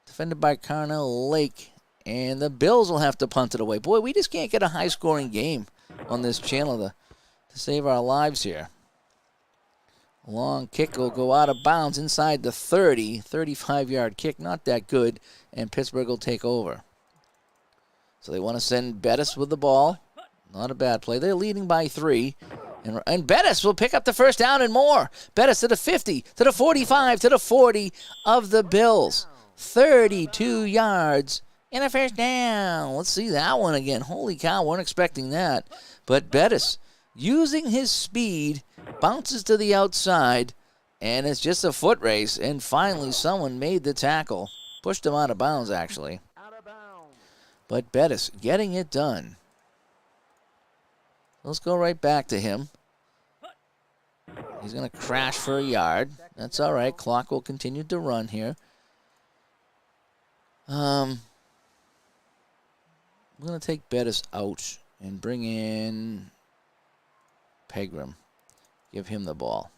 Defended by Carnell Lake. And the Bills will have to punt it away. Boy, we just can't get a high-scoring game on this channel to save our lives here. Long kick will go out of bounds inside the 30. 35-yard kick, not that good. And Pittsburgh will take over. So they want to send Bettis with the ball. Not a bad play. They're leading by 3. And Bettis will pick up the first down and more. Bettis to the 50, to the 45, to the 40 of the Bills. 32 yards and a first down. Let's see that one again. Holy cow, weren't expecting that. But Bettis, using his speed, bounces to the outside, and it's just a foot race. And finally, someone made the tackle. Pushed him out of bounds, actually. But Bettis getting it done. Let's go right back to him. He's going to crash for a yard. That's all right. Clock will continue to run here. We're going to take Bettis out and bring in Pegram. Give him the ball.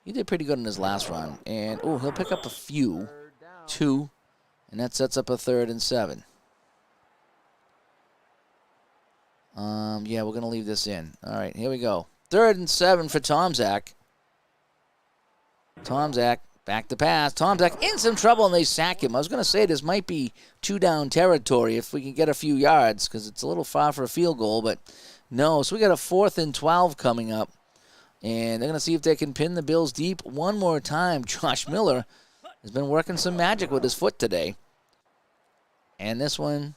He did pretty good in his last run. And, oh, he'll pick up a few. 2. And that sets up a 3rd and 7. Yeah, we're going to leave this in. All right, here we go. 3rd and 7 for Tomczak. Tomczak, back to pass. Tomczak in some trouble, and they sack him. I was going to say this might be 2-down territory if we can get a few yards, because it's a little far for a field goal, but no. So we got a 4th and 12 coming up, and they're going to see if they can pin the Bills deep one more time. Josh Miller has been working some magic with his foot today. And this one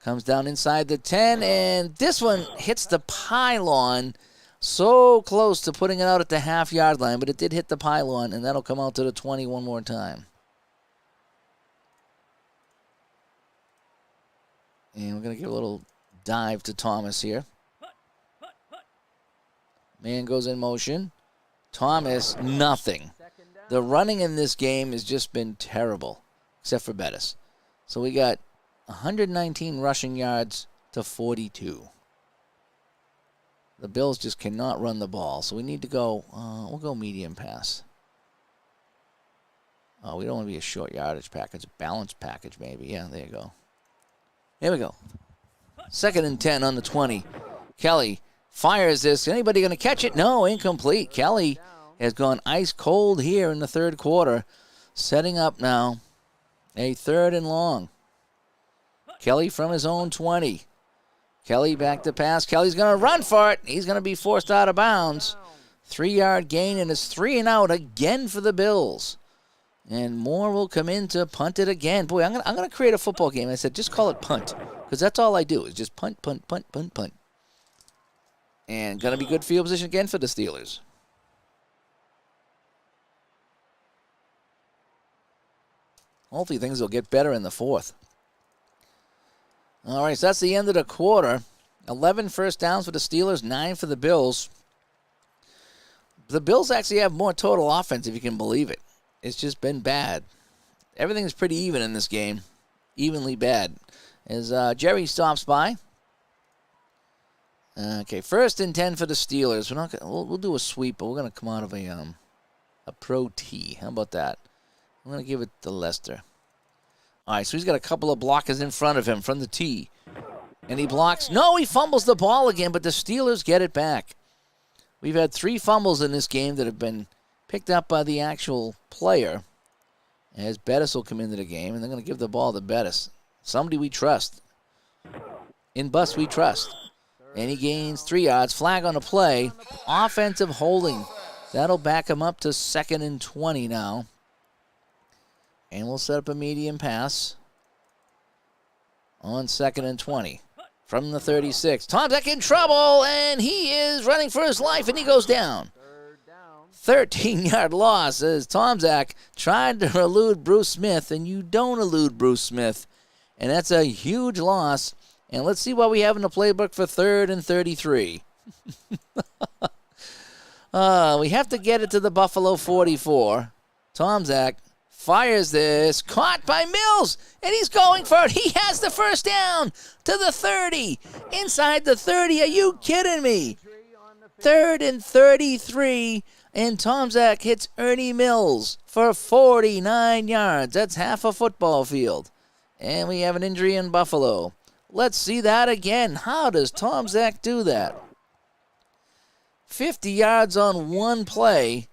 comes down inside the 10, and this one hits the pylon. So close to putting it out at the half-yard line, but it did hit the pylon, and that'll come out to the 20 one more time. And we're going to give a little dive to Thomas here. Man goes in motion. Thomas, nothing. The running in this game has just been terrible, except for Bettis. So we got 119 rushing yards to 42. The Bills just cannot run the ball, so we need to go, we'll go medium pass. Oh, we don't want to be a short yardage package, a balanced package maybe. Yeah, there you go. Here we go. 2nd and 10 on the 20. Kelly fires this. Anybody going to catch it? No, incomplete. Kelly has gone ice cold here in the 3rd quarter, setting up now a 3rd and long. Kelly from his own 20. Kelly back to pass. Kelly's going to run for it. He's going to be forced out of bounds. 3-yard gain, and it's 3 and out again for the Bills. And Moore will come in to punt it again. Boy, I'm going to create a football game. I said, just call it punt, because that's all I do is just punt, punt, punt, punt, punt. And going to be good field position again for the Steelers. Hopefully things will get better in the 4th. All right, so that's the end of the quarter. 11 first downs for the Steelers, 9 for the Bills. The Bills actually have more total offense, if you can believe it. It's just been bad. Everything's pretty even in this game, evenly bad. As Jerry stops by. Okay, 1st and 10 for the Steelers. We'll do a sweep, but we're going to come out of a pro T. How about that? I'm going to give it to Lester. All right, so he's got a couple of blockers in front of him from the tee. And he blocks. No, he fumbles the ball again, but the Steelers get it back. We've had 3 fumbles in this game that have been picked up by the actual player. As Bettis will come into the game, and they're going to give the ball to Bettis. Somebody we trust. In Bus we trust. And he gains 3 yards. Flag on the play. Offensive holding. That'll back him up to 2nd and 20 now. And we'll set up a medium pass on 2nd and 20 from the 36. Tomczak in trouble, and he is running for his life, and he goes down. 13-yard loss as Tomczak tried to elude Bruce Smith, and you don't elude Bruce Smith. And that's a huge loss. And let's see what we have in the playbook for 3rd and 33. We have to get it to the Buffalo 44. Tomczak fires this, caught by Mills, and he's going for it. He has the first down to the 30, inside the 30. Are you kidding me? 3rd and 33, and Tomczak hits Ernie Mills for 49 yards. That's half a football field. And we have an injury in Buffalo. Let's see that again. How does Tomczak do that? 50 yards on one play.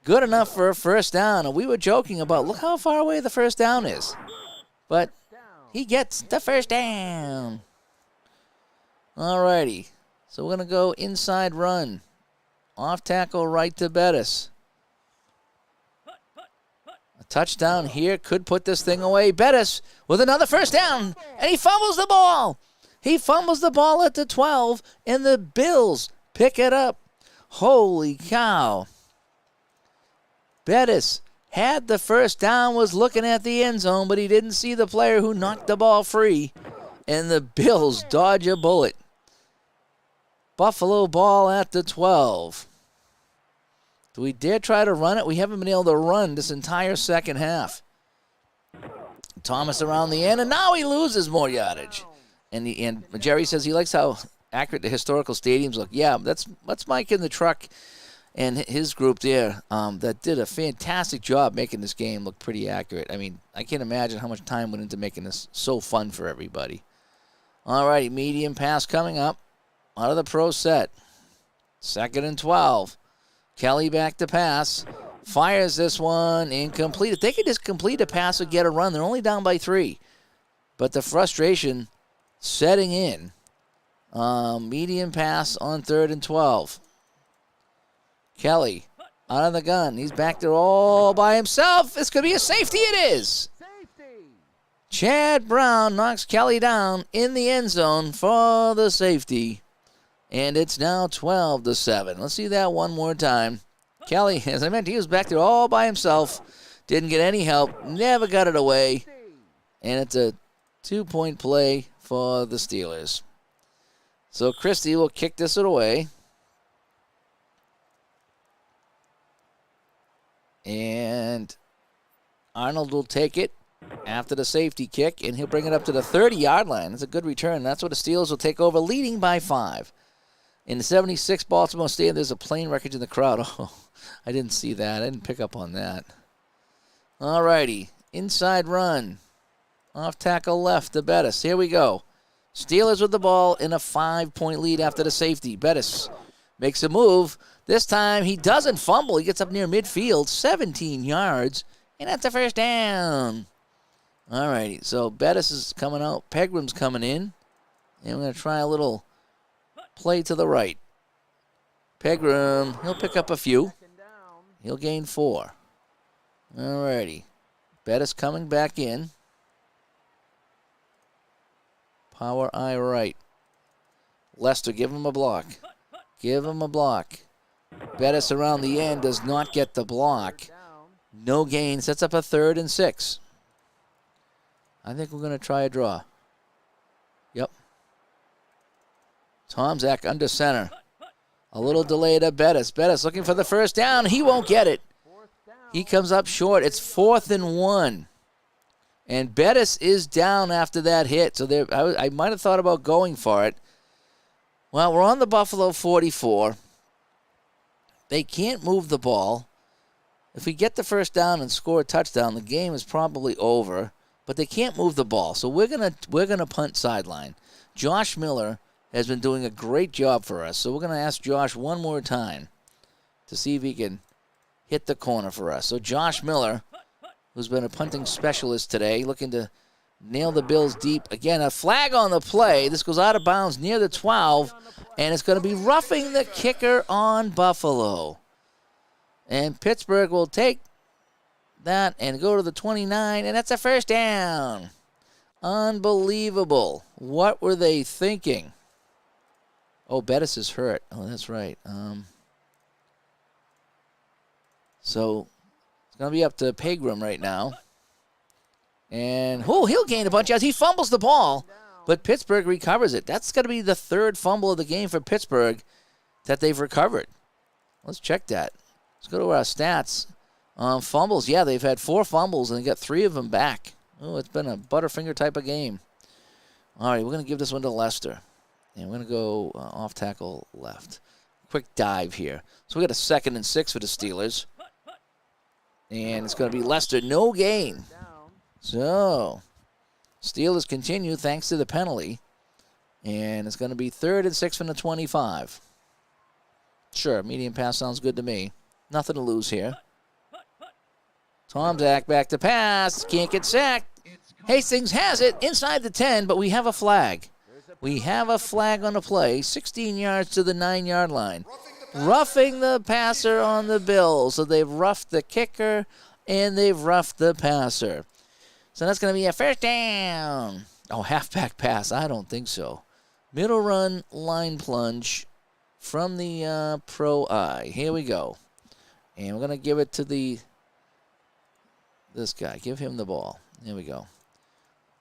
Good enough for a first down. And we were joking about, look how far away the first down is. But he gets the first down. All righty. So we're going to go inside run. Off tackle right to Bettis. A touchdown here could put this thing away. Bettis with another first down. And he fumbles the ball. He fumbles the ball at the 12. And the Bills pick it up. Holy cow. Bettis had the first down, was looking at the end zone, but he didn't see the player who knocked the ball free. And the Bills dodge a bullet. Buffalo ball at the 12. Do we dare try to run it? We haven't been able to run this entire second half. Thomas around the end, and now he loses more yardage. And Jerry says he likes how accurate the historical stadiums look. Yeah, that's Mike in the truck. and his group there that did a fantastic job making this game look pretty accurate. I mean, I can't imagine how much time went into making this so fun for everybody. All righty, medium pass coming up out of the pro set. 2nd and 12. Kelly back to pass. Fires this one, incomplete. If they could just complete a pass or get a run, they're only down by 3. But the frustration setting in. Medium pass on 3rd and 12. Kelly out of the gun. He's back there all by himself. This could be a safety. It is. Safety. Chad Brown knocks Kelly down in the end zone for the safety. And it's now 12-7. Let's see that one more time. Kelly, as I mentioned, he was back there all by himself. Didn't get any help. Never got it away. And it's a 2-point play for the Steelers. So Christie will kick this away. And Arnold will take it after the safety kick, and he'll bring it up to the 30-yard line. That's a good return. That's what the Steelers will take over, leading by 5. In the 76 Baltimore Stadium, there's a plane wreckage in the crowd. Oh, I didn't see that. I didn't pick up on that. All righty. Inside run. Off tackle left to Bettis. Here we go. Steelers with the ball in a 5-point lead after the safety. Bettis makes a move. This time he doesn't fumble. He gets up near midfield, 17 yards, and that's a first down. All righty. So Bettis is coming out. Pegram's coming in. And we're going to try a little play to the right. Pegram, he'll pick up a few. He'll gain 4. All righty. Bettis coming back in. Power eye right. Lester, give him a block. Give him a block. Bettis around the end does not get the block. No gain. Sets up a 3rd and 6. I think we're going to try a draw. Yep. Tomzak under center. A little delay to Bettis. Bettis looking for the first down. He won't get it. He comes up short. It's 4th and 1. And Bettis is down after that hit. So there, I might have thought about going for it. Well, we're on the Buffalo 44. They can't move the ball. If we get the first down and score a touchdown, the game is probably over. But they can't move the ball. So we're gonna punt sideline. Josh Miller has been doing a great job for us. So we're going to ask Josh one more time to see if he can hit the corner for us. So Josh Miller, who's been a punting specialist today, looking to nail the Bills deep. Again, a flag on the play. This goes out of bounds near the 12, and it's going to be roughing the kicker on Buffalo. And Pittsburgh will take that and go to the 29, and that's a first down. Unbelievable. What were they thinking? Oh, Bettis is hurt. Oh, that's right. So it's going to be up to Pegram right now. And, he'll gain a bunch of yards. He fumbles the ball, but Pittsburgh recovers it. That's going to be the 3rd fumble of the game for Pittsburgh that they've recovered. Let's check that. Let's go to our stats. Fumbles, yeah, they've had 4 fumbles, and they got 3 of them back. Oh, it's been a Butterfinger type of game. All right, we're going to give this one to Lester. And we're going to go off tackle left. Quick dive here. So we got a 2nd and 6 for the Steelers. And it's going to be Lester, no gain. So Steelers continue thanks to the penalty. And it's going to be 3rd and 6 from the 25. Sure, medium pass sounds good to me. Nothing to lose here. Tomzak back to pass. Can't get sacked. Hastings has it inside the 10, but we have a flag. We have a flag on the play. 16 yards to the 9-yard line. Roughing the passer on the Bills. So they've roughed the kicker and they've roughed the passer. So that's going to be a first down. Oh, halfback pass. I don't think so. Middle run, line plunge from the pro eye. Here we go. And we're going to give it to this guy. Give him the ball. Here we go.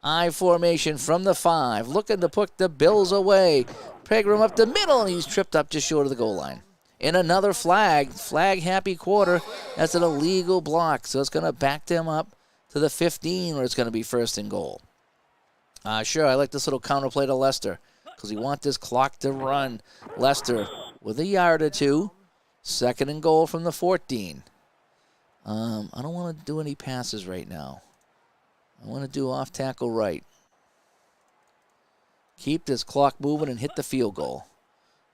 I formation from the 5. Looking to put the Bills away. Pegram up the middle, and he's tripped up just short of the goal line. And another flag. Flag happy quarter. That's an illegal block. So it's going to back them up to the 15, where it's going to be 1st and goal. Sure, I like this little counterplay to Lester because we want this clock to run. Lester with a yard or 2. 2nd and goal from the 14. I don't want to do any passes right now. I want to do off tackle right. Keep this clock moving and hit the field goal.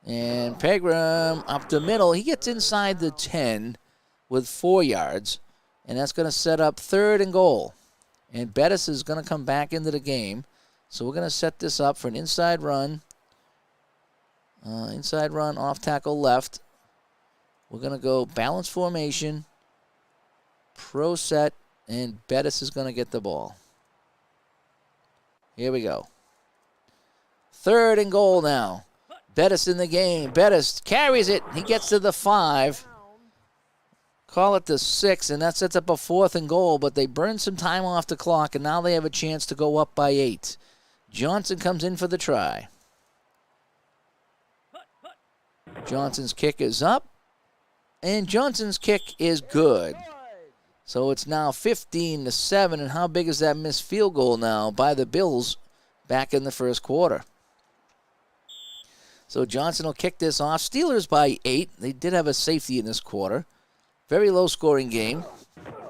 And Pegram up the middle. He gets inside the 10 with 4 yards. And that's going to set up 3rd and goal. And Bettis is going to come back into the game. So we're going to set this up for an inside run. Inside run, off tackle left. We're going to go balance formation, pro set, and Bettis is going to get the ball. Here we go. 3rd and goal now. Bettis in the game. Bettis carries it. He gets to the 5. Call it the 6, and that sets up a 4th and goal, but they burn some time off the clock, and now they have a chance to go up by 8. Johnson comes in for the try. Johnson's kick is up, and Johnson's kick is good. So it's now 15-7, and how big is that missed field goal now by the Bills back in the first quarter? So Johnson will kick this off. Steelers by 8. They did have a safety in this quarter. Very low-scoring game.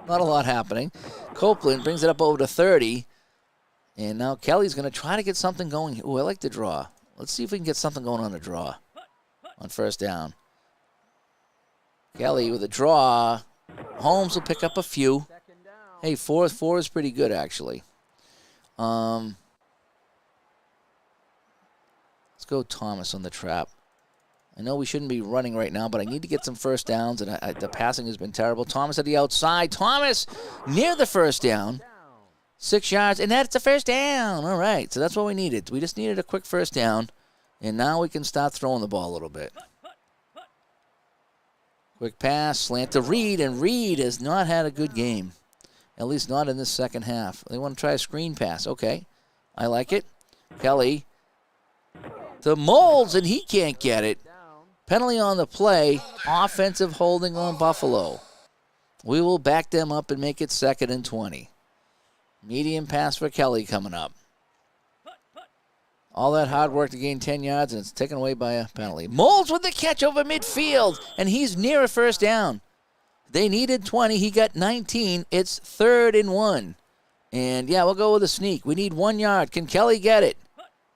Not a lot happening. Copeland brings it up over to 30. And now Kelly's going to try to get something going. Ooh, I like the draw. Let's see if we can get something going on the draw on 1st down. Kelly with a draw. Holmes will pick up a few. Hey, 4 is pretty good, actually. Let's go Thomas on the trap. I know we shouldn't be running right now, but I need to get some 1st downs, and the passing has been terrible. Thomas at the outside. Thomas near the 1st down. 6 yards, and that's a 1st down. All right, so that's what we needed. We just needed a quick 1st down, and now we can start throwing the ball a little bit. Quick pass, slant to Reed, and Reed has not had a good game, at least not in this second half. They want to try a screen pass. Okay, I like it. Kelly to Moles, and he can't get it. Penalty on the play, offensive holding on Buffalo. We will back them up and make it 2nd and 20. Medium pass for Kelly coming up. All that hard work to gain 10 yards, and it's taken away by a penalty. Moles with the catch over midfield, and he's near a 1st down. They needed 20. He got 19. It's 3rd and 1. And, yeah, we'll go with a sneak. We need 1 yard. Can Kelly get it?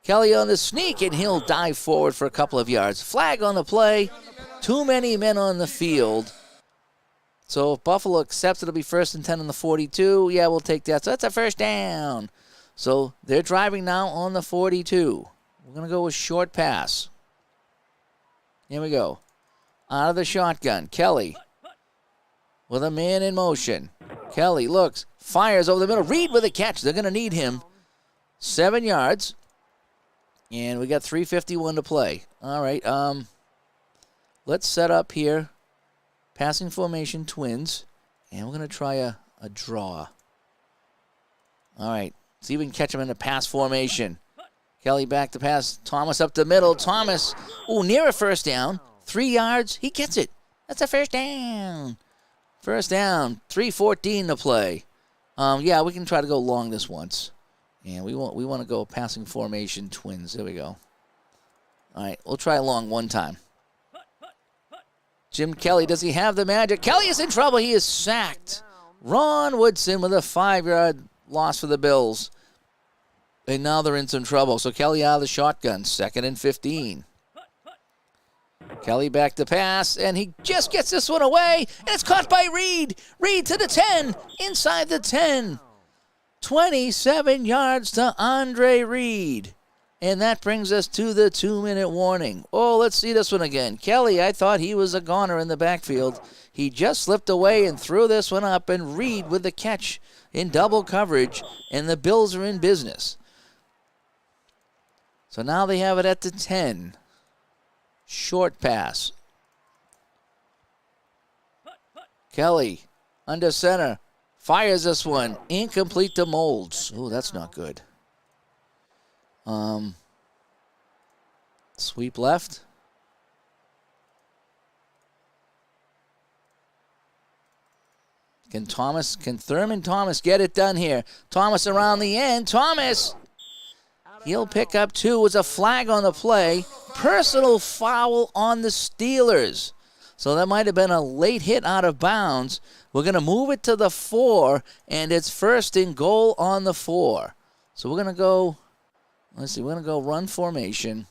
Kelly on the sneak, and he'll dive forward for a couple of yards. Flag on the play. Too many men on the field. So if Buffalo accepts it'll be 1st and 10 on the 42, yeah, we'll take that. So that's a 1st down. So they're driving now on the 42. We're going to go with short pass. Here we go. Out of the shotgun. Kelly with a man in motion. Kelly looks, fires over the middle. Reed with a catch. They're going to need him. 7 yards. And we got 3:51 to play. All right. Let's set up here. Passing formation, twins. And we're going to try a draw. All right. See if we can catch him in the pass formation. Kelly back to pass. Thomas up the middle. Thomas, near a 1st down. 3 yards. He gets it. That's a 1st down. 1st down. 3:14 to play. Yeah, we can try to go long this once. And we want to go passing formation, twins. There we go. All right, we'll try long one time. Jim Kelly, does he have the magic? Kelly is in trouble. He is sacked. Ron Woodson with a 5-yard loss for the Bills. And now they're in some trouble. So Kelly out of the shotgun, 2nd and 15. Kelly back to pass, and he just gets this one away, and it's caught by Reed. Reed to the 10, inside the 10. 27 yards to Andre Reed. And that brings us to the 2-minute warning. Oh, let's see this one again. Kelly, I thought he was a goner in the backfield. He just slipped away and threw this one up, and Reed with the catch in double coverage, and the Bills are in business. So now they have it at the 10. Short pass. Kelly under center. Fires this one. Incomplete to Molds. Oh, that's not good. Sweep left. Can Thurman Thomas get it done here? Thomas around the end. Thomas! He'll pick up 2. It was a flag on the play. Personal foul on the Steelers. So that might have been a late hit out of bounds. We're going to move it to the 4, and it's first and goal on the 4. So we're going to go, let's see, we're going to go run formation.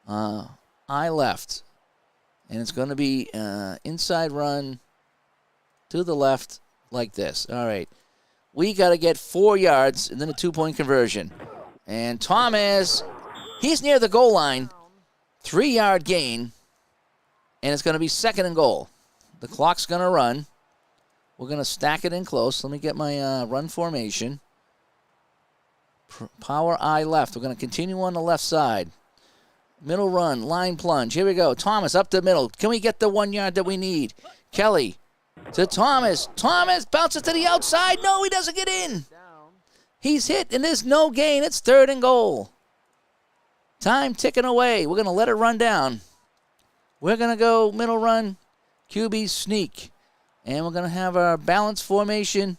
I left. And it's going to be inside run to the left like this. All right. We got to get 4 yards and then a 2-point conversion. And Thomas, he's near the goal line. 3-yard gain. And it's going to be second and goal. The clock's going to run. We're going to stack it in close. Let me get my run formation. Power I left. We're going to continue on the left side. Middle run, line plunge. Here we go. Thomas up the middle. Can we get the 1 yard that we need? Kelly to Thomas. Thomas bounces to the outside. No, he doesn't get in. He's hit, and there's no gain. It's third and goal. Time ticking away. We're going to let it run down. We're going to go middle run, QB sneak. And we're going to have our balance formation.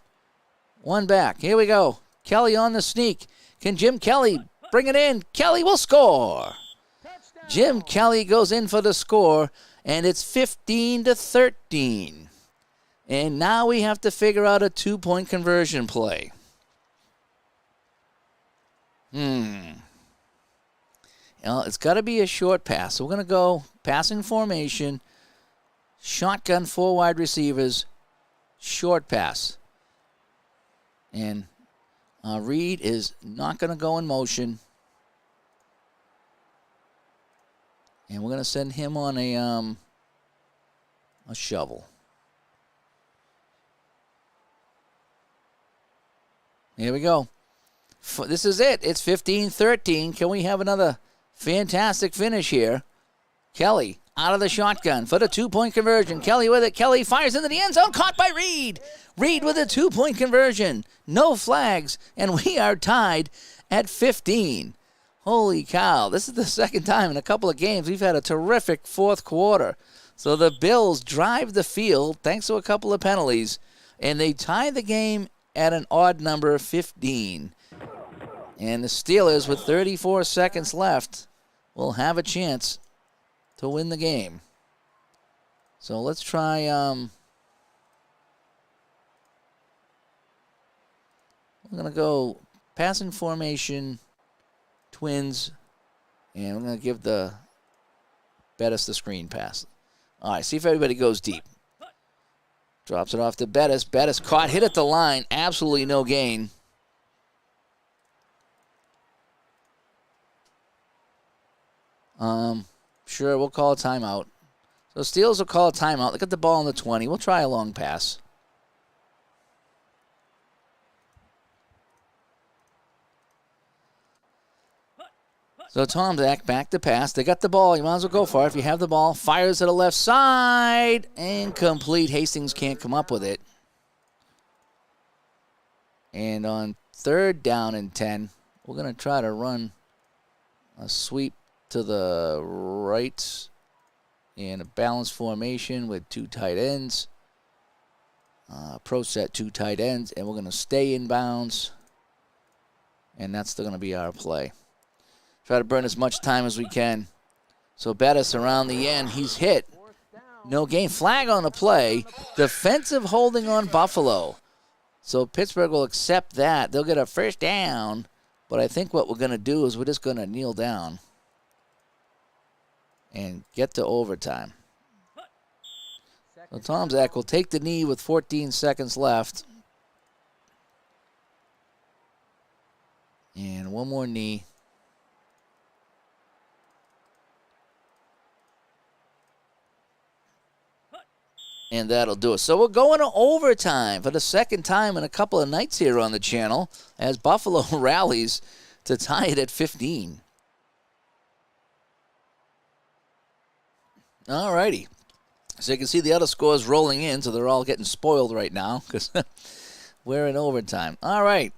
One back. Here we go. Kelly on the sneak. Can Jim Kelly bring it in? Kelly will score. Jim Kelly goes in for the score, and it's 15-13. And now we have to figure out a 2-point conversion play. Well, it's got to be a short pass. So we're going to go passing formation, shotgun 4 wide receivers, short pass. And Reed is not going to go in motion. And we're going to send him on a shovel. Here we go. This is it. It's 15-13. Can we have another fantastic finish here? Kelly out of the shotgun for the 2-point conversion. Kelly with it. Kelly fires into the end zone. Caught by Reed. Reed with a 2-point conversion. No flags. And we are tied at 15. Holy cow. This is the second time in a couple of games we've had a terrific fourth quarter. So the Bills drive the field thanks to a couple of penalties, and they tie the game at an odd number 15. And the Steelers, with 34 seconds left, will have a chance to win the game. So let's try... we're going to go passing formation, Twins, and we're going to give the Bettis the screen pass. All right, see if everybody goes deep. Drops it off to Bettis. Bettis caught, hit at the line. Absolutely no gain. Sure, we'll call a timeout. So Steelers will call a timeout. Look at the ball on the 20. We'll try a long pass. So Tom Zach back to pass. They got the ball. You might as well go for it. If you have the ball, fires to the left side. Incomplete. Hastings can't come up with it. And on 3rd down and 10, we're going to try to run a sweep to the right in a balanced formation with 2 tight ends. Pro set 2 tight ends, and we're going to stay in bounds. And that's going to be our play. Try to burn as much time as we can. So Bettis around the end. He's hit. No gain. Flag on the play. Defensive holding on Buffalo. So Pittsburgh will accept that. They'll get a first down. But I think what we're going to do is we're just going to kneel down and get to overtime. So Tom Zach will take the knee with 14 seconds left. And one more knee. And that'll do it. So we're going to overtime for the second time in a couple of nights here on the channel as Buffalo rallies to tie it at 15. All righty. So you can see the other scores rolling in, so they're all getting spoiled right now because we're in overtime. All right.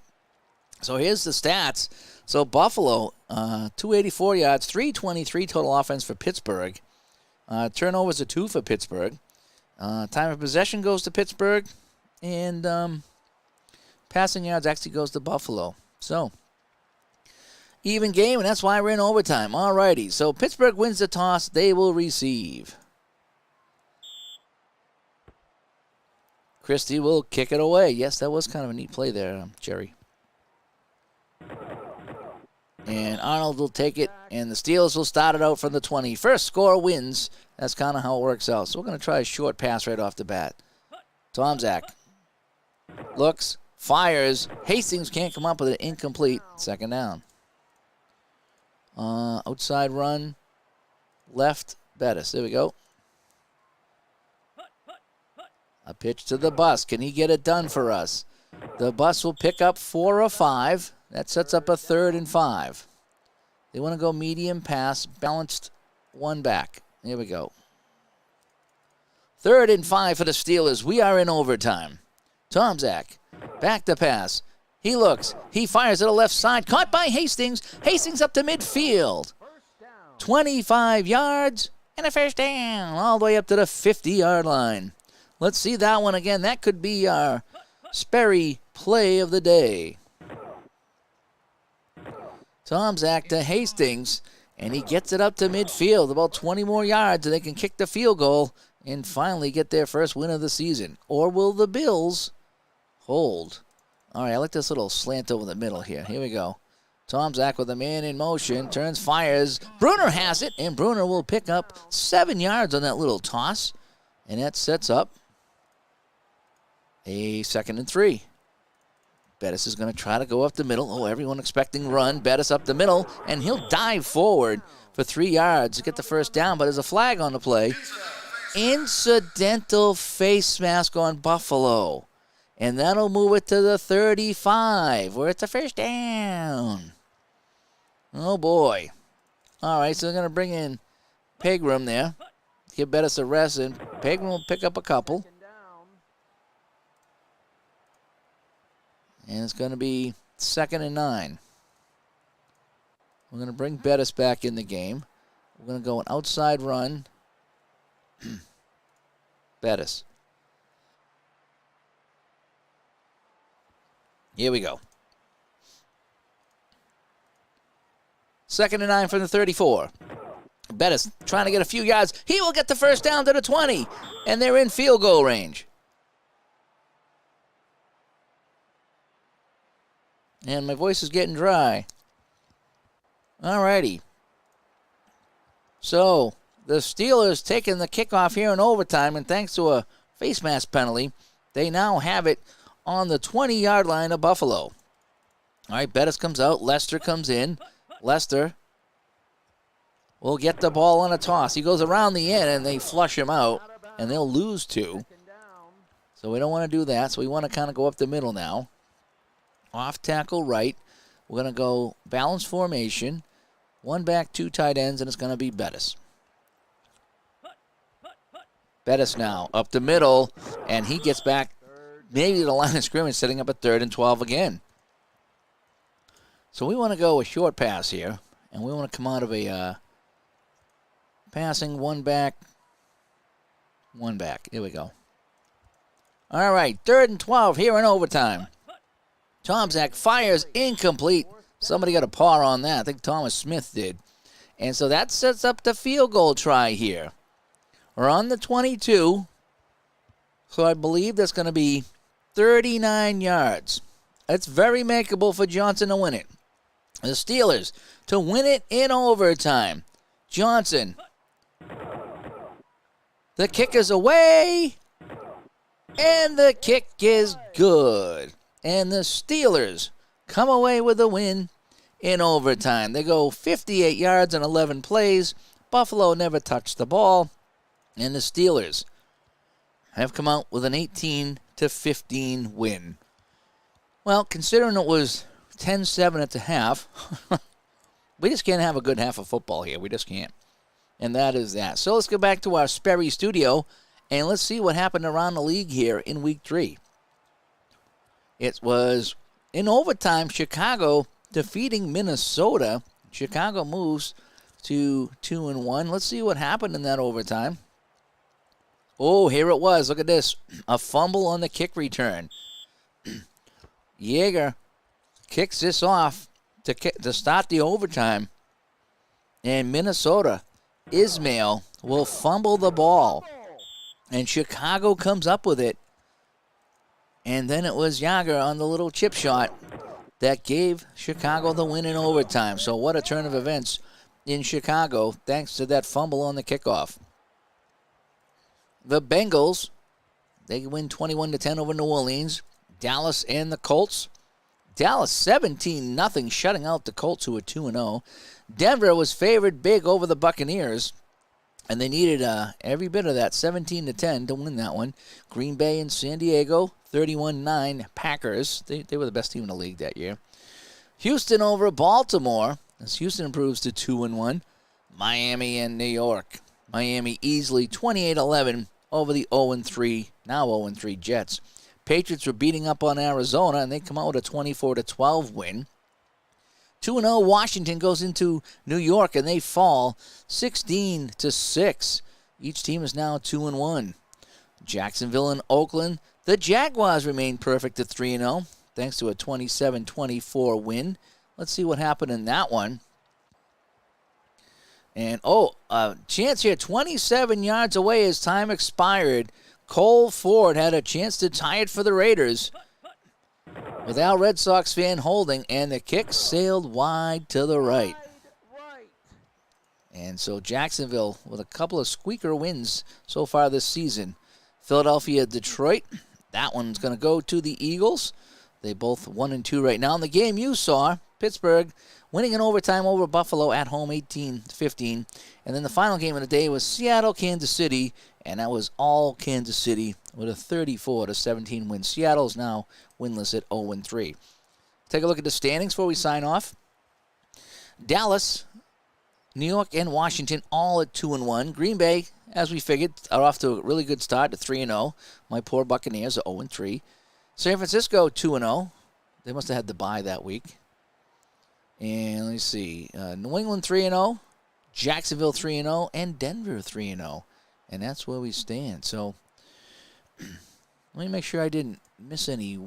So here's the stats. So Buffalo, 284 yards, 323 total offense for Pittsburgh. Turnovers are 2 for Pittsburgh. Time of possession goes to Pittsburgh, and passing yards actually goes to Buffalo. So, even game, and that's why we're in overtime. All righty, so Pittsburgh wins the toss. They will receive. Christie will kick it away. Yes, that was kind of a neat play there, Jerry. And Arnold will take it, and the Steelers will start it out from the 20. First score wins. That's kind of how it works out. So we're going to try a short pass right off the bat. Tomczak looks, fires. Hastings can't come up with it. Incomplete. Second down. Outside run. Left. Bettis. There we go. A pitch to the bus. Can he get it done for us? The bus will pick up 4 or 5. That sets up a 3rd and 5. They want to go medium pass, balanced one back. Here we go. 3rd and 5 for the Steelers. We are in overtime. Tomczak, back to pass. He looks. He fires to the left side. Caught by Hastings. Hastings up to midfield. 25 yards and a first down. All the way up to the 50-yard line. Let's see that one again. That could be our Sperry play of the day. Tomczak to Hastings, and he gets it up to midfield, about 20 more yards, and they can kick the field goal and finally get their first win of the season. Or will the Bills hold? All right, I like this little slant over the middle here. Here we go. Tomczak with a man in motion, turns, fires. Bruner has it, and Bruner will pick up 7 yards on that little toss, and that sets up a 2nd and 3. Bettis is going to try to go up the middle. Oh, everyone expecting run. Bettis up the middle, and he'll dive forward for 3 yards to get the first down, but there's a flag on the play. Incidental face mask on Buffalo. And that'll move it to the 35, where it's a first down. Oh, boy. All right, so they're going to bring in Pegram there. Give Bettis a rest, and Pegram will pick up a couple. And it's going to be 2nd and 9. We're going to bring Bettis back in the game. We're going to go an outside run. Bettis. Here we go. 2nd and 9 from the 34. Bettis trying to get a few yards. He will get the first down to the 20. And they're in field goal range. And my voice is getting dry. All righty. So, the Steelers taking the kickoff here in overtime, and thanks to a face mask penalty, they now have it on the 20-yard line of Buffalo. All right, Bettis comes out. Lester comes in. Lester will get the ball on a toss. He goes around the end, and they flush him out, and they'll lose 2. So we don't want to do that, so we want to kind of go up the middle now. Off tackle right. We're going to go balanced formation. 1 back, 2 tight ends, and it's going to be Bettis. Bettis now up the middle, and he gets back maybe to the line of scrimmage, setting up a 3rd and 12 again. So we want to go a short pass here, and we want to come out of a passing 1 back, 1 back. Here we go. All right, 3rd and 12 here in overtime. Tomczak fires incomplete. Somebody got a paw on that. I think Thomas Smith did. And so that sets up the field goal try here. We're on the 22. So I believe that's going to be 39 yards. It's very makeable for Johnson to win it. The Steelers to win it in overtime. Johnson. The kick is away. And the kick is good. And the Steelers come away with a win in overtime. They go 58 yards and 11 plays. Buffalo never touched the ball. And the Steelers have come out with an 18-15 win. Well, considering it was 10-7 at the half, we just can't have a good half of football here. We just can't. And that is that. So let's go back to our Sperry studio, and let's see what happened around the league here in Week 3. It was, in overtime, Chicago defeating Minnesota. Chicago moves to 2-1. Let's see what happened in that overtime. Oh, here it was. Look at this. A fumble on the kick return. Yeager kicks this off to start the overtime. And Minnesota, Ismail, will fumble the ball. And Chicago comes up with it And then it was Yager on the little chip shot that gave Chicago the win in overtime. So what a turn of events in Chicago thanks to that fumble on the kickoff. The Bengals, they win 21-10 over New Orleans. Dallas and the Colts. Dallas 17-0, shutting out the Colts, who were 2-0. Denver was favored big over the Buccaneers, and they needed every bit of that 17-10 to win that one. Green Bay and San Diego, 31-9 Packers. They were the best team in the league that year. Houston over Baltimore, as Houston improves to 2-1. Miami and New York. Miami easily 28-11 over the 0-3, now 0-3 Jets. Patriots were beating up on Arizona, and they come out with a 24-12 win. 2-0 Washington goes into New York, and they fall 16-6. Each team is now 2-1. Jacksonville and Oakland. The Jaguars remain perfect at 3-0, thanks to a 27-24 win. Let's see what happened in that one. And, chance here, 27 yards away as time expired. Cole Ford had a chance to tie it for the Raiders without Red Sox fan holding, and the kick sailed wide to the right. And so Jacksonville with a couple of squeaker wins so far this season. Philadelphia, Detroit, that one's going to go to the Eagles. They both 1-2 right now. In the game you saw, Pittsburgh winning in overtime over Buffalo at home 18-15. And then the final game of the day was Seattle, Kansas City, and that was all Kansas City with a 34-17 win. Seattle is now winless at 0-3. Take a look at the standings before we sign off. Dallas, New York, and Washington all at 2-1. Green Bay, as we figured, are off to a really good start at 3-0. My poor Buccaneers are 0-3. San Francisco 2-0. They must have had the bye that week. And let me see. New England 3-0, Jacksonville 3-0, and Denver 3-0. And that's where we stand. So let me make sure I didn't miss any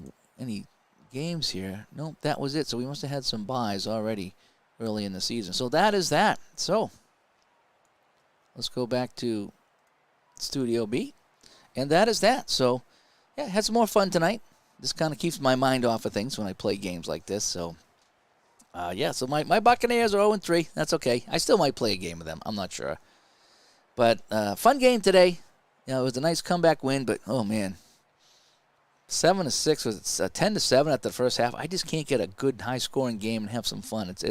games here. Nope, that was it. So we must have had some buys already early in the season. So that is that. So let's go back to Studio B. And that is that. So, yeah, had some more fun tonight. This kind of keeps my mind off of things when I play games like this. So, so my Buccaneers are 0-3. That's okay. I still might play a game with them. I'm not sure. But fun game today. You know, it was a nice comeback win, but, oh, man. 7-6 was 10-7 at the first half. I just can't get a good high-scoring game and have some fun. It's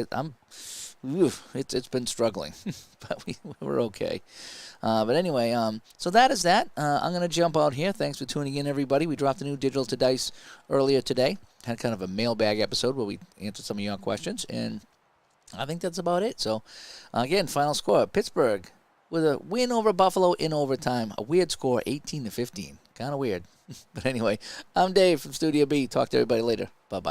been struggling, but we're okay. But anyway, so that is that. I'm going to jump out here. Thanks for tuning in, everybody. We dropped a new Digital to Dice earlier today. Had kind of a mailbag episode where we answered some of your questions, and I think that's about it. So, again, final score, Pittsburgh with a win over Buffalo in overtime. A weird score, 18-15. Kind of weird. But anyway, I'm Dave from Studio B. Talk to everybody later. Bye-bye.